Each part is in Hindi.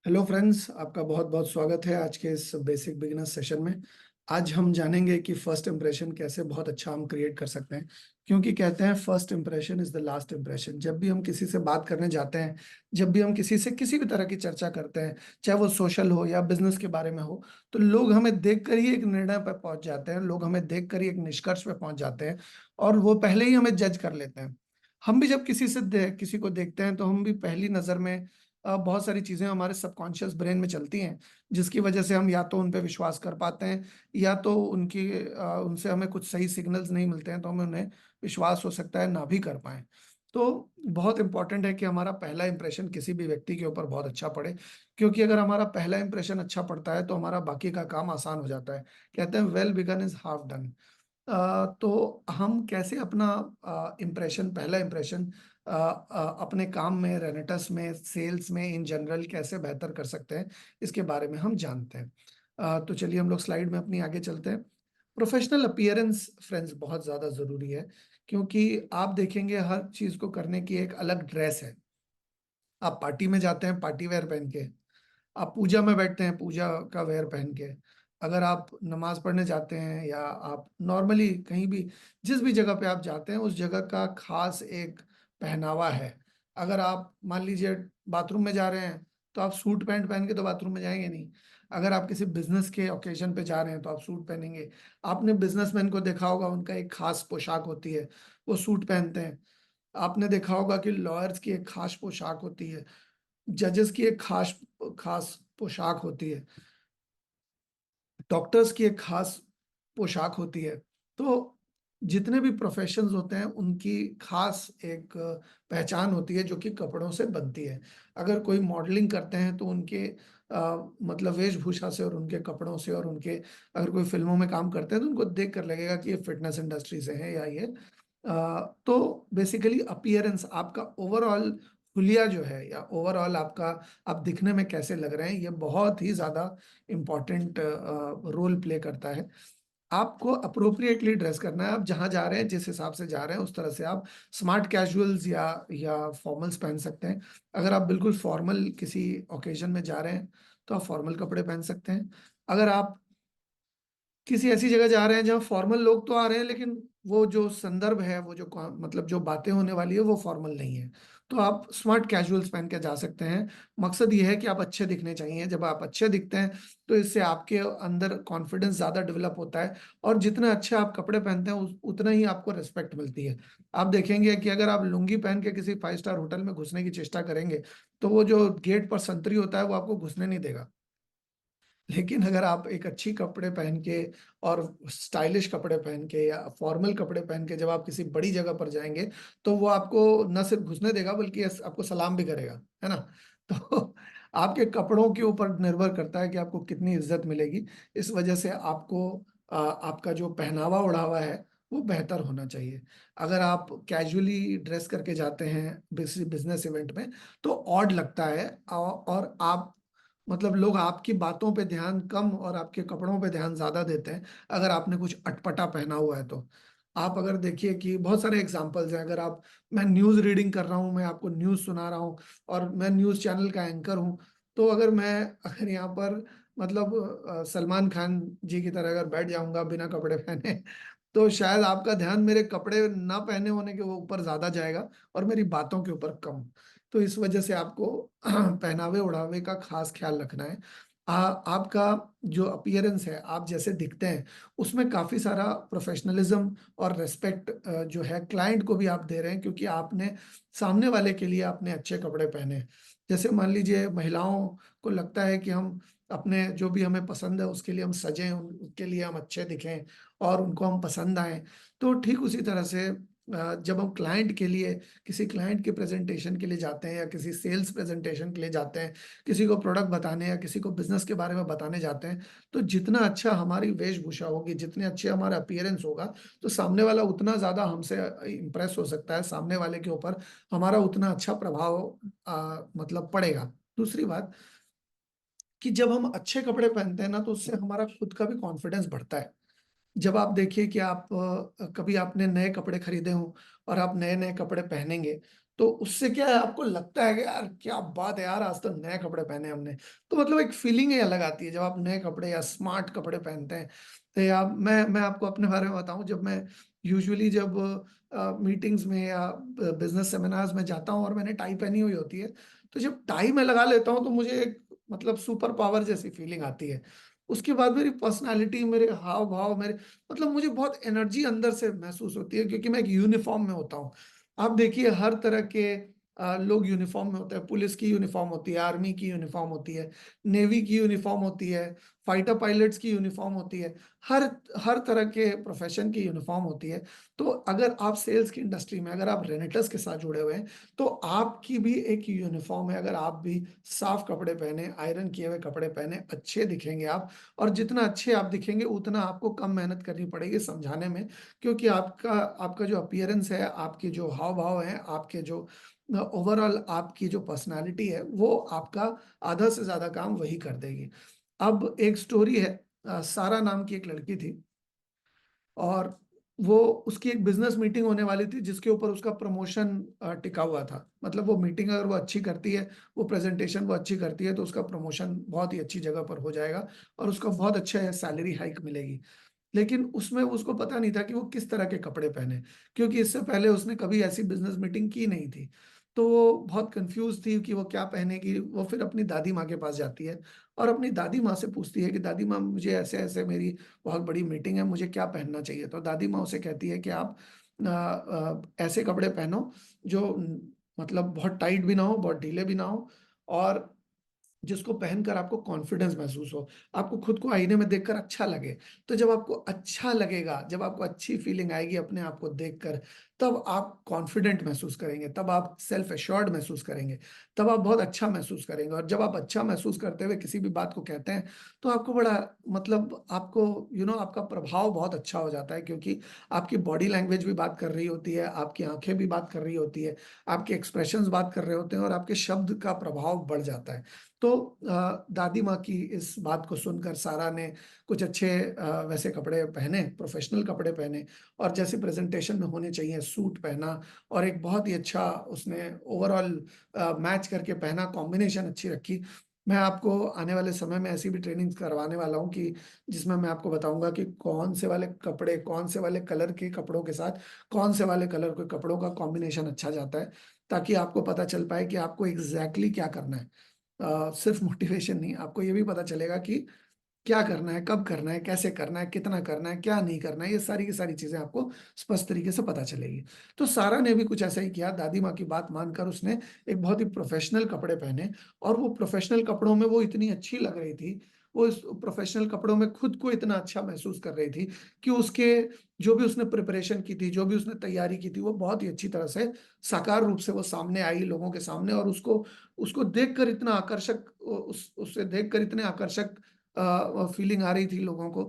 हेलो फ्रेंड्स, आपका बहुत बहुत स्वागत है आज के इस बेसिक बिगिनर्स सेशन में। आज हम जानेंगे कि फर्स्ट इंप्रेशन कैसे बहुत अच्छा हम क्रिएट कर सकते हैं। क्योंकि कहते हैं first impression is the last impression. जब भी हम किसी से बात करने जाते हैं, जब भी हम किसी से किसी भी तरह की चर्चा करते हैं, चाहे वो सोशल हो या बिजनेस के बारे में हो, तो लोग हमें देखकर ही एक निर्णय पर पहुंच जाते हैं, लोग हमें देखकर ही एक निष्कर्ष पे पहुंच जाते हैं और वो पहले ही हमें जज कर लेते हैं। हम भी जब किसी को देखते हैं तो हम भी पहली नजर में बहुत सारी चीजें हमारे सबकॉन्शियस ब्रेन में चलती हैं, जिसकी वजह से हम या तो उन पे विश्वास कर पाते हैं या तो उनसे हमें कुछ सही सिग्नल्स नहीं मिलते हैं, तो हमें उन्हें विश्वास हो सकता है ना भी कर पाए। तो बहुत इंपॉर्टेंट है कि हमारा पहला इंप्रेशन किसी भी व्यक्ति के ऊपर बहुत अच्छा पड़े। क्योंकि अगर हमारा पहला इंप्रेशन अच्छा पड़ता है तो हमारा बाकी का काम आसान हो जाता है। कहते हैं well begun is half done. तो हम कैसे अपना इम्प्रेशन, पहला इम्प्रेशन अपने काम में, रेनेटस में, सेल्स में, इन जनरल कैसे बेहतर कर सकते हैं, इसके बारे में हम जानते हैं। तो चलिए हम लोग स्लाइड में अपनी आगे चलते हैं। प्रोफेशनल अपीयरेंस फ्रेंड्स बहुत ज़्यादा ज़रूरी है। क्योंकि आप देखेंगे हर चीज़ को करने की एक अलग ड्रेस है। आप पार्टी में जाते हैं पार्टी वेयर पहन के, आप पूजा में बैठते हैं पूजा का वेयर पहन के, अगर आप नमाज पढ़ने जाते हैं या आप नॉर्मली कहीं भी, जिस भी जगह पे आप जाते हैं उस जगह का खास एक पहनावा है। अगर आप मान लीजिए बाथरूम में जा रहे हैं तो आप सूट पैंट पहन के तो बाथरूम में जाएंगे नहीं। अगर आप किसी बिजनेस के ओकेजन पे जा रहे हैं तो आप सूट पहनेंगे। आपने बिजनेसमैन को देखा होगा, उनका एक खास पोशाक होती है, वो सूट पहनते हैं। आपने देखा होगा कि लॉयर्स की एक खास पोशाक होती है, जजेस की एक खास खास पोशाक होती है, डॉक्टर्स की एक खास पोशाक होती है। तो जितने भी प्रोफेशंस होते हैं उनकी खास एक पहचान होती है जो कि कपड़ों से बनती है। अगर कोई मॉडलिंग करते हैं तो उनके मतलब वेशभूषा से और उनके कपड़ों से, और उनके, अगर कोई फिल्मों में काम करते हैं तो उनको देख कर लगेगा कि ये फिटनेस इंडस्ट्री से है या ये तो बेसिकली अपीयरेंस, आपका ओवरऑल हुलिया जो है या ओवरऑल आपका, आप दिखने में कैसे लग रहे हैं, ये बहुत ही ज्यादा इम्पोर्टेंट रोल प्ले करता है। आपको अप्रोप्रिएटली ड्रेस करना है। आप जहां जा रहे हैं, जिस हिसाब से जा रहे हैं, उस तरह से आप स्मार्ट कैजुअल्स या फॉर्मल्स पहन सकते हैं। अगर आप बिल्कुल फॉर्मल किसी ओकेजन में जा रहे हैं तो आप फॉर्मल कपड़े पहन सकते हैं। अगर आप किसी ऐसी जगह जा रहे हैं जहाँ फॉर्मल लोग तो आ रहे हैं लेकिन वो जो संदर्भ है, वो जो मतलब जो बातें होने वाली है वो फॉर्मल नहीं है, तो आप स्मार्ट कैजुअल्स पहन के जा सकते हैं। मकसद ये है कि आप अच्छे दिखने चाहिए। जब आप अच्छे दिखते हैं तो इससे आपके अंदर कॉन्फिडेंस ज़्यादा डेवलप होता है, और जितने अच्छे आप कपड़े पहनते हैं उतना ही आपको रिस्पेक्ट मिलती है। आप देखेंगे कि अगर आप लुंगी पहन के किसी 5 स्टार होटल में घुसने की चेष्टा करेंगे तो वो जो गेट पर संतरी होता है वो आपको घुसने नहीं देगा। लेकिन अगर आप एक अच्छी कपड़े पहन के और स्टाइलिश कपड़े पहन के या फॉर्मल कपड़े पहन के जब आप किसी बड़ी जगह पर जाएंगे तो वो आपको न सिर्फ घुसने देगा बल्कि आपको सलाम भी करेगा, है ना। तो आपके कपड़ों के ऊपर निर्भर करता है कि आपको कितनी इज्जत मिलेगी। इस वजह से आपको आपका जो पहनावा ओढ़ावा है वो बेहतर होना चाहिए। अगर आप कैजुअली ड्रेस करके जाते हैं बिजनेस इवेंट में तो ऑड लगता है, और आप मतलब लोग आपकी बातों पे ध्यान कम और आपके कपड़ों पे ध्यान ज्यादा देते हैं अगर आपने कुछ अटपटा पहना हुआ है तो। आप अगर देखिए कि बहुत सारे एग्जांपल्स हैं। अगर आप, मैं न्यूज़ रीडिंग कर रहा हूँ, मैं आपको न्यूज़ सुना रहा हूँ और मैं न्यूज़ चैनल का एंकर हूँ, तो अगर यहाँ पर मतलब सलमान खान जी की तरह अगर बैठ जाऊंगा बिना कपड़े पहने तो शायद आपका ध्यान मेरे कपड़े ना पहने होने के ऊपर ज्यादा जाएगा और मेरी बातों के ऊपर कम। तो इस वजह से आपको पहनावे ओढ़ावे का खास ख्याल रखना है। आपका जो अपीयरेंस है, आप जैसे दिखते हैं, उसमें काफी सारा प्रोफेशनलिज्म और रेस्पेक्ट जो है क्लाइंट को भी आप दे रहे हैं, क्योंकि आपने सामने वाले के लिए आपने अच्छे कपड़े पहने हैं। जैसे मान लीजिए महिलाओं को लगता है कि हम अपने जो भी हमें पसंद है उसके लिए हम सजें, उनके लिए हम अच्छे दिखें और उनको हम पसंद आए। तो ठीक उसी तरह से जब हम क्लाइंट के लिए, किसी क्लाइंट के प्रेजेंटेशन के लिए जाते हैं या किसी सेल्स प्रेजेंटेशन के लिए जाते हैं, किसी को प्रोडक्ट बताने या किसी को बिजनेस के बारे में बताने जाते हैं, तो जितना अच्छा हमारी वेशभूषा होगी, जितने अच्छे हमारा अपीयरेंस होगा, तो सामने वाला उतना ज्यादा हमसे इम्प्रेस हो सकता है, सामने वाले के ऊपर हमारा उतना अच्छा प्रभाव मतलब पड़ेगा। दूसरी बात कि जब हम अच्छे कपड़े पहनते हैं ना तो उससे हमारा खुद का भी कॉन्फिडेंस बढ़ता है। जब आप देखिए कि आप कभी आपने नए कपड़े खरीदे हों और आप नए नए कपड़े पहनेंगे तो उससे क्या है, आपको लगता है कि यार क्या बात है यार, आज तो नए कपड़े पहने हमने। तो मतलब एक फीलिंग ही अलग आती है जब आप नए कपड़े या स्मार्ट कपड़े पहनते हैं। तो या मैं आपको अपने बारे में बताऊँ, जब मैं यूजुअली जब मीटिंग्स में या बिज़नेस सेमिनार्स में जाता हूँ और मैंने टाई पहनी हुई होती है, तो जब टाई मैं लगा लेता हूँ तो मुझे एक मतलब सुपर पावर जैसी फीलिंग आती है। उसके बाद मेरी पर्सनैलिटी, मेरे हाव-भाव, मेरे मतलब मुझे बहुत एनर्जी अंदर से महसूस होती है, क्योंकि मैं एक यूनिफ़ॉर्म में होता हूँ। आप देखिए हर तरह के लोग यूनिफ़ॉर्म में होते हैं, पुलिस की यूनिफ़ॉर्म होती है, आर्मी की यूनिफ़ॉर्म होती है, नेवी की यूनिफ़ॉर्म होती है, फाइटर पायलट्स की यूनिफ़ॉर्म होती है, हर हर तरह के प्रोफ़ेशन की यूनिफ़ॉर्म होती है। तो अगर आप सेल्स की इंडस्ट्री में, अगर आप रेनेटर्स के साथ जुड़े हुए हैं, तो आपकी भी एक यूनिफ़ॉर्म है। अगर आप भी साफ कपड़े पहने, आयरन किए हुए कपड़े पहने, अच्छे दिखेंगे आप, और जितना अच्छे आप दिखेंगे, उतना आपको कम मेहनत करनी पड़ेगी समझाने में, क्योंकि आपका आपका जो अपीयरेंस है, आपके जो हाव-भाव हैं, आपके जो ओवरऑल आपकी जो पर्सनैलिटी है, वो आपका आधा से ज़्यादा काम वही कर देगी। अब एक स्टोरी है, सारा नाम की एक लड़की थी, और वो उसकी एक बिज़नेस मीटिंग होने वाली थी जिसके ऊपर उसका प्रमोशन टिका हुआ था। मतलब वो मीटिंग अगर वो अच्छी करती है, वो प्रेज़ेंटेशन वो अच्छी करती है, तो उसका प्रमोशन बहुत ही अच्छी जगह पर हो जाएगा और उसको बहुत अच्छा सैलरी हाइक मिलेगी। लेकिन उसमें उसको पता नहीं था कि वो किस तरह के कपड़े पहने, क्योंकि इससे पहले उसने कभी ऐसी बिज़नेस मीटिंग की नहीं थी। तो वो बहुत कन्फ्यूज़ थी कि वो क्या पहनेगी। वो फिर अपनी दादी माँ के पास जाती है और अपनी दादी माँ से पूछती है कि दादी माँ, मुझे ऐसे-ऐसे मेरी बहुत बड़ी मीटिंग है, मुझे क्या पहनना चाहिए? तो दादी माँ उसे कहती है कि आप ऐसे कपड़े पहनो जो मतलब बहुत टाइट भी ना हो, बहुत ढीले भी ना हो, और जिसको पहनकर आपको कॉन्फिडेंस महसूस हो, आपको खुद को आईने में देखकर अच्छा लगे। तो जब आपको अच्छा लगेगा, जब आपको अच्छी फीलिंग आएगी अपने आप को देखकर, तब आप कॉन्फिडेंट महसूस करेंगे, तब आप सेल्फ एश्योर्ड महसूस करेंगे, तब आप बहुत अच्छा महसूस करेंगे, और जब आप अच्छा महसूस करते हुए किसी भी बात को कहते हैं, तो आपको बड़ा मतलब आपको आपका प्रभाव बहुत अच्छा हो जाता है, क्योंकि आपकी बॉडी लैंग्वेज भी बात कर रही होती है, आपकी आँखें भी बात कर रही होती है, आपके एक्सप्रेशंस बात कर रहे होते हैं, और आपके शब्द का प्रभाव बढ़ जाता है। तो दादी माँ की इस बात को सुनकर सारा ने कुछ अच्छे वैसे कपड़े पहने, प्रोफ़ेशनल कपड़े पहने, और जैसे प्रेज़ेंटेशन में होने चाहिए सूट पहना, और एक बहुत ही अच्छा उसने ओवरऑल मैच करके पहना, कॉम्बिनेशन अच्छी रखी। मैं आपको आने वाले समय में ऐसी भी ट्रेनिंग्स करवाने वाला हूँ कि जिसमें मैं आपको बताऊँगा कि कौन से वाले कपड़े, कौन से वाले कलर के कपड़ों के साथ, कौन से वाले कलर के कपड़ों का कॉम्बिनेशन अच्छा जाता है, ताकि आपको पता चल पाए कि आपको एग्ज़ैक्टली क्या करना है। सिर्फ मोटिवेशन नहीं, आपको ये भी पता चलेगा कि क्या करना है, कब करना है, कैसे करना है, कितना करना है, क्या नहीं करना है, ये सारी की सारी चीज़ें आपको स्पष्ट तरीके से पता चलेगी। तो सारा ने भी कुछ ऐसा ही किया, दादी माँ की बात मानकर उसने एक बहुत ही प्रोफ़ेशनल कपड़े पहने, और वो प्रोफ़ेशनल कपड़ों में वो इतनी अच्छी लग रही थी, वो इस प्रोफ़ेशनल कपड़ों में खुद को इतना अच्छा महसूस कर रही थी कि उसके जो भी उसने प्रिपरेशन की थी, जो भी उसने तैयारी की थी, वो बहुत ही अच्छी तरह से साकार रूप से वो सामने आई लोगों के सामने, और उसको उसको देखकर इतना आकर्षक उसे देखकर इतने आकर्षक फीलिंग आ रही थी लोगों को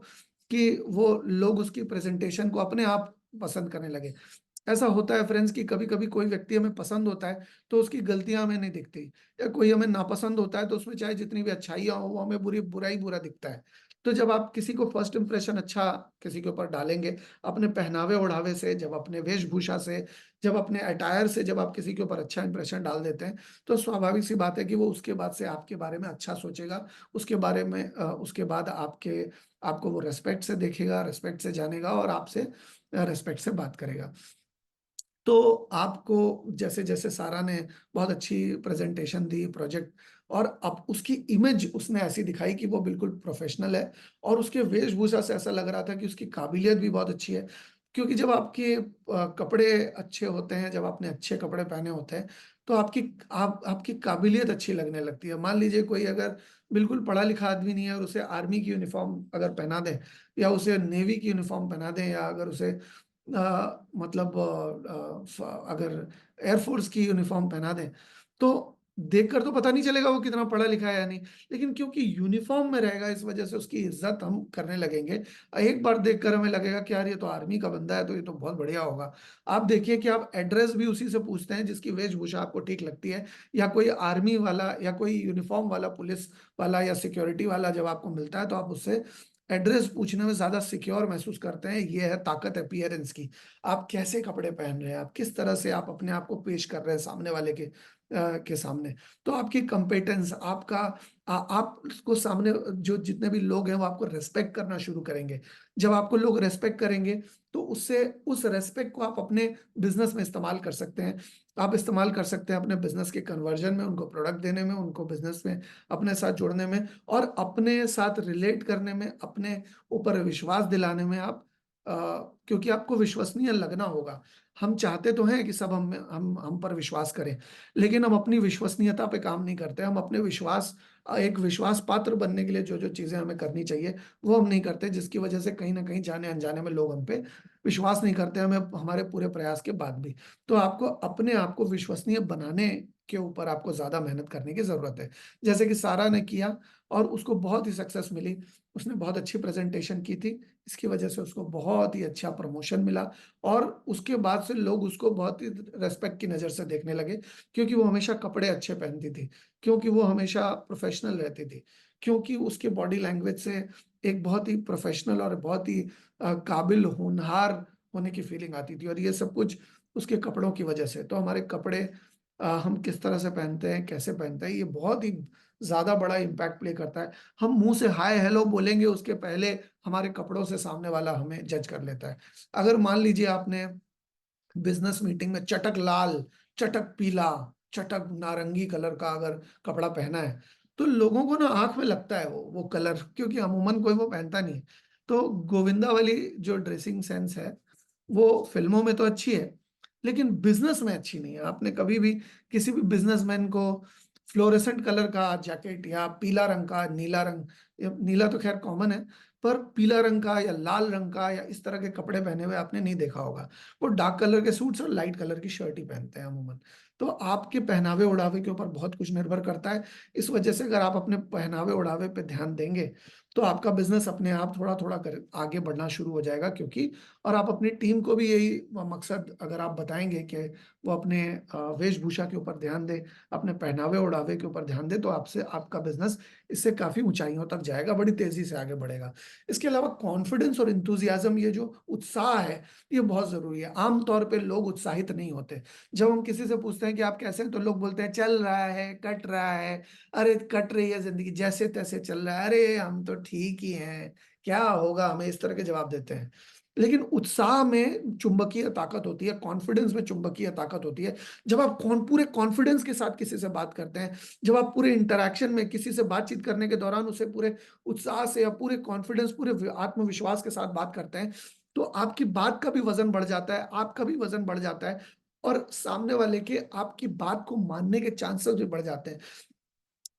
कि वो लोग उसकी प्रेज़ेंटेशन को अपने आप पसंद करने लगे। ऐसा होता है फ्रेंड्स कि कभी-कभी कोई व्यक्ति हमें पसंद होता है, तो उसकी गलतियाँ हमें नहीं दिखती, या कोई हमें नापसंद होता है, तो उसमें चाहे जितनी भी अच्छाइयाँ हों, वो हमें बुरा ही बुरा दिखता है। तो जब आप किसी को फर्स्ट इंप्रेशन अच्छा किसी के ऊपर डालेंगे, अपने पहनावे-ओढ़ावे से, जब अपने वेशभूषा से, जब अपने अटायर से जब आप किसी के ऊपर अच्छा इंप्रेशन डाल देते हैं, तो स्वाभाविक सी बात है कि वो उसके बाद से आपके बारे में अच्छा सोचेगा, उसके बारे में उसके बाद आपको वो रिस्पेक्ट से देखेगा, रिस्पेक्ट से जानेगा, और आपसे रिस्पेक्ट से बात करेगा। तो आपको जैसे-जैसे सारा ने बहुत अच्छी प्रेज़ेंटेशन दी, प्रोजेक्ट, और अब उसकी इमेज उसने ऐसी दिखाई कि वो बिल्कुल प्रोफ़ेशनल है, और उसके वेशभूषा से ऐसा लग रहा था कि उसकी काबिलियत भी बहुत अच्छी है। क्योंकि जब आपके कपड़े अच्छे होते हैं, जब आपने अच्छे कपड़े पहने होते हैं, तो आपकी काबिलियत अच्छी लगने लगती है। मान लीजिए कोई अगर बिल्कुल पढ़ा-लिखा आदमी नहीं है, और उसे आर्मी की यूनिफ़ॉर्म अगर पहना दें, या उसे नेवी की यूनिफ़ॉर्म पहना दें, या अगर उसे मतलब अगर एयरफ़ोर्स की यूनिफ़ॉर्म पहना दें, तो देखकर तो पता नहीं चलेगा वो कितना पढ़ा-लिखा है या नहीं। लेकिन क्योंकि यूनिफ़ॉर्म में रहेगा, इस वज़ह से उसकी इज़्ज़त हम करने लगेंगे। एक बार देखकर हमें लगेगा कि यार ये तो आर्मी का बंदा है, तो ये तो बहुत बढ़िया होगा। आप देखिए कि आप एड्रेस भी उसी से पूछते हैं जिसकी वेशभूषा आपको ठीक लगती है, या कोई आर्मी वाला या कोई यूनिफ़ॉर्म वाला, पुलिस वाला या सिक्योरिटी वाला जब आपको मिलता है, तो आप उससे एड्रेस पूछने में ज़्यादा सिक्योर महसूस करते हैं, ये है ताकत अपीयरेंस की। आप कैसे कपड़े पहन रहे हैं, आप किस तरह से आप अपने आप को पेश कर रहे हैं सामने वाले के सामने। तो आपकी कॉम्पिटेंस, आपका आपको सामने जो जितने भी लोग हैं वो आपको रिस्पेक्ट करना शुरू करेंगे। जब आपको लोग रिस्पेक्ट करेंगे, तो उससे उस रिस्पेक्ट को आप अपने बिज़नेस में इस्तेमाल कर सकते हैं। आप इस्तेमाल कर सकते हैं अपने बिज़नेस के कन्वर्जन में, उनको प्रोडक्ट देने में, उनको बिज़नेस में अपने साथ जोड़ने में और अपने साथ रिलेट करने में, अपने ऊपर विश्वास दिलाने में आप अ, क्योंकि आपको विश्वसनीय लगना होगा। हम चाहते तो हैं कि सब हम पर विश्वास करें, लेकिन हम अपनी विश्वसनीयता पे काम नहीं करते। हम अपने एक विश्वास पात्र बनने के लिए जो-जो चीज़ें हमें करनी चाहिए, वो हम नहीं करते, जिसकी वजह से कहीं न कहीं जाने-अनजाने में लोग हम पे विश्वास नहीं करते हमें हमारे पूरे प्रयास के बाद भी। तो आपको अपने आप को विश्वसनीय बनाने के ऊपर आपको ज़्यादा मेहनत करने की ज़रूरत है। जैसे कि सारा ने किया और उसको बहुत ही सक्सेस मिली। उसने बहुत अच्छी प्रेज़ेंटेशन की थी, इसकी वजह से उसको बहुत ही अच्छा प्रमोशन मिला और उसके बाद से लोग उसको बहुत ही रिस्पेक्ट की नज़र से देखने लगे, क्योंकि वो हमेशा कपड़े अच्छे पहनती थी, क्योंकि वो हमेशा प्रोफ़ेशनल रहती थी, क्योंकि उसके बॉडी लैंग्वेज से एक बहुत ही प्रोफ़ेशनल और बहुत ही काबिल, होनहार होने की फीलिंग आती थी और ये सब कुछ उसके कपड़ों की वजह से। तो हमारे कपड़े हम किस तरह से पहनते हैं, कैसे पहनते हैं, ये बहुत ही ज़्यादा बड़ा इम्पैक्ट प्ले करता है। हम मुँह से हाय हेलो बोलेंगे, उसके पहले हमारे कपड़ों से सामने वाला हमें जज कर लेता है। अगर मान लीजिए आपने बिज़नेस मीटिंग में चटक लाल, चटक पीला, चटक नारंगी कलर का अगर कपड़ा पहना है, तो लोगों को ना आँख में लगता है वो कलर, क्योंकि अमूमन कोई वो पहनता नहीं है। तो गोविंदा वाली जो ड्रेसिंग सेंस है, वो फ़िल्मों में तो अच्छी है, लेकिन बिज़नेस में अच्छी नहीं है। आपने कभी भी किसी भी बिज़नेसमैन को फ्लोरेसेंट कलर का जैकेट या पीला रंग का, नीला रंग, या नीला तो ख़ैर कॉमन है, पर पीला रंग का या लाल रंग का या इस तरह के कपड़े पहने हुए आपने नहीं देखा होगा। वो डार्क कलर के सूट्स और लाइट कलर की शर्ट ही पहनते हैं अमूमन। तो आपके पहनावे-ओढ़ावे के ऊपर बहुत कुछ निर्भर करता है। इस वजह से अगर आप अपने पहनावे-ओढ़ावे पे ध्यान देंगे, तो आपका बिज़नेस अपने आप थोड़ा-थोड़ा कर आगे बढ़ना शुरू हो जाएगा, क्योंकि और आप अपनी टीम को भी यही मकसद अगर आप बताएँगे कि वो अपने वेशभूषा के ऊपर ध्यान दें, अपने पहनावे-ओढ़ावे के ऊपर ध्यान दें, तो आपसे आपका बिज़नेस इससे काफ़ी ऊँचाइयों तक जाएगा, बड़ी तेज़ी से आगे बढ़ेगा। इसके अलावा कॉन्फिडेंस और एंथुसियाज़्म, ये जो उत्साह है, ये बहुत ज़रूरी है। आम तौर पे लोग उत्साहित नहीं होते। जब हम किसी से पूछते हैं कि आप कैसे हैं? तो लोग बोलते हैं चल रहा है, कट रहा है, अरे कट रही है ज़िंदगी, जैसे-तैसे चल रहा है, अरे हम तो ठीक ही हैं, क्या होगा हमें? इस तरह के जवाब देते हैं। लेकिन उत्साह में चुंबकीय ताकत होती है, कॉन्फिडेंस में चुंबकीय ताकत होती है। जब आप पूरे कॉन्फिडेंस के साथ किसी से बात करते हैं, जब आप पूरे इंटरैक्शन में किसी से बातचीत करने के दौरान उसे पूरे उत्साह से या पूरे कॉन्फिडेंस, पूरे आत्मविश्वास के साथ बात करते हैं, तो आपकी बात का भी वजन बढ़ जाता है, आपका भी वजन बढ़ जाता है और सामने वाले के आपकी बात को मानने के चांसेस भी बढ़ जाते हैं।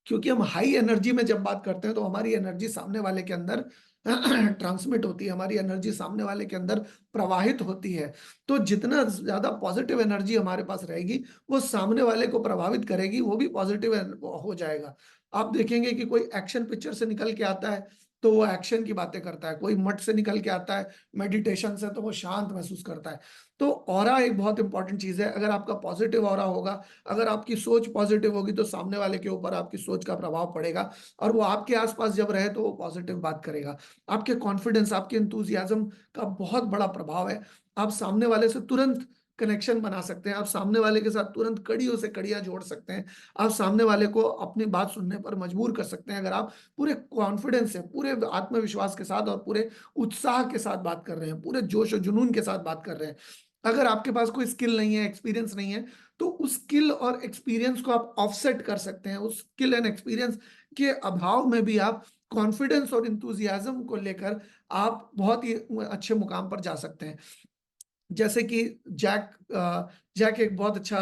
क्योंकि हम हाई एनर्जी में जब बात करते हैं, तो हमारी एनर्जी सामने वाले के अंदर ट्रांसमिट होती है, हमारी एनर्जी सामने वाले के अंदर प्रवाहित होती है। तो जितना ज़्यादा पॉजिटिव एनर्जी हमारे पास रहेगी, वो सामने वाले को प्रभावित करेगी, वो भी पॉजिटिव हो जाएगा। आप देखेंगे कि कोई एक्शन पिक्चर से निकल के आता है, तो वो एक्शन की बातें करता है, कोई मठ से निकल के आता है, मेडिटेशन से, तो वो शांत महसूस करता है। तो ऑरा एक बहुत इंपॉर्टेंट चीज़ है, अगर आपका पॉजिटिव ऑरा होगा, अगर आपकी सोच पॉजिटिव होगी, तो सामने वाले के ऊपर आपकी सोच का प्रभाव पड़ेगा और वो आपके आस-पास जब रहे तो वो पॉजिटिव बात करेगा। आपके कॉन्फिडेंस, आपके एंथुसियाज़्म का बहुत बड़ा प्रभाव है। आप सामने वाले से तुरंत कनेक्शन बना सकते हैं, आप सामने वाले के साथ तुरंत कड़ियों से कड़ियाँ जोड़ सकते हैं। आप सामने वाले को अपनी बात सुनने पर मजबूर कर सकते हैं, अगर आप पूरे कॉन्फिडेंस से, पूरे आत्मविश्वास के साथ और पूरे उत्साह के साथ बात कर रहे हैं, पूरे जोश और जुनून के साथ बात कर रहे हैं। अगर आपके पास कोई स्किल नहीं है, एक्सपीरियंस नहीं है, तो उस स्किल और एक्सपीरियंस को आप ऑफसेट कर सकते हैं। उस स्किल एंड एक्सपीरियंस के अभाव में भी आप कॉन्फिडेंस और एंथुसियाज़्म को लेकर आप बहुत ही अच्छे मुकाम पर जा सकते हैं। जैसे कि जैक एक बहुत अच्छा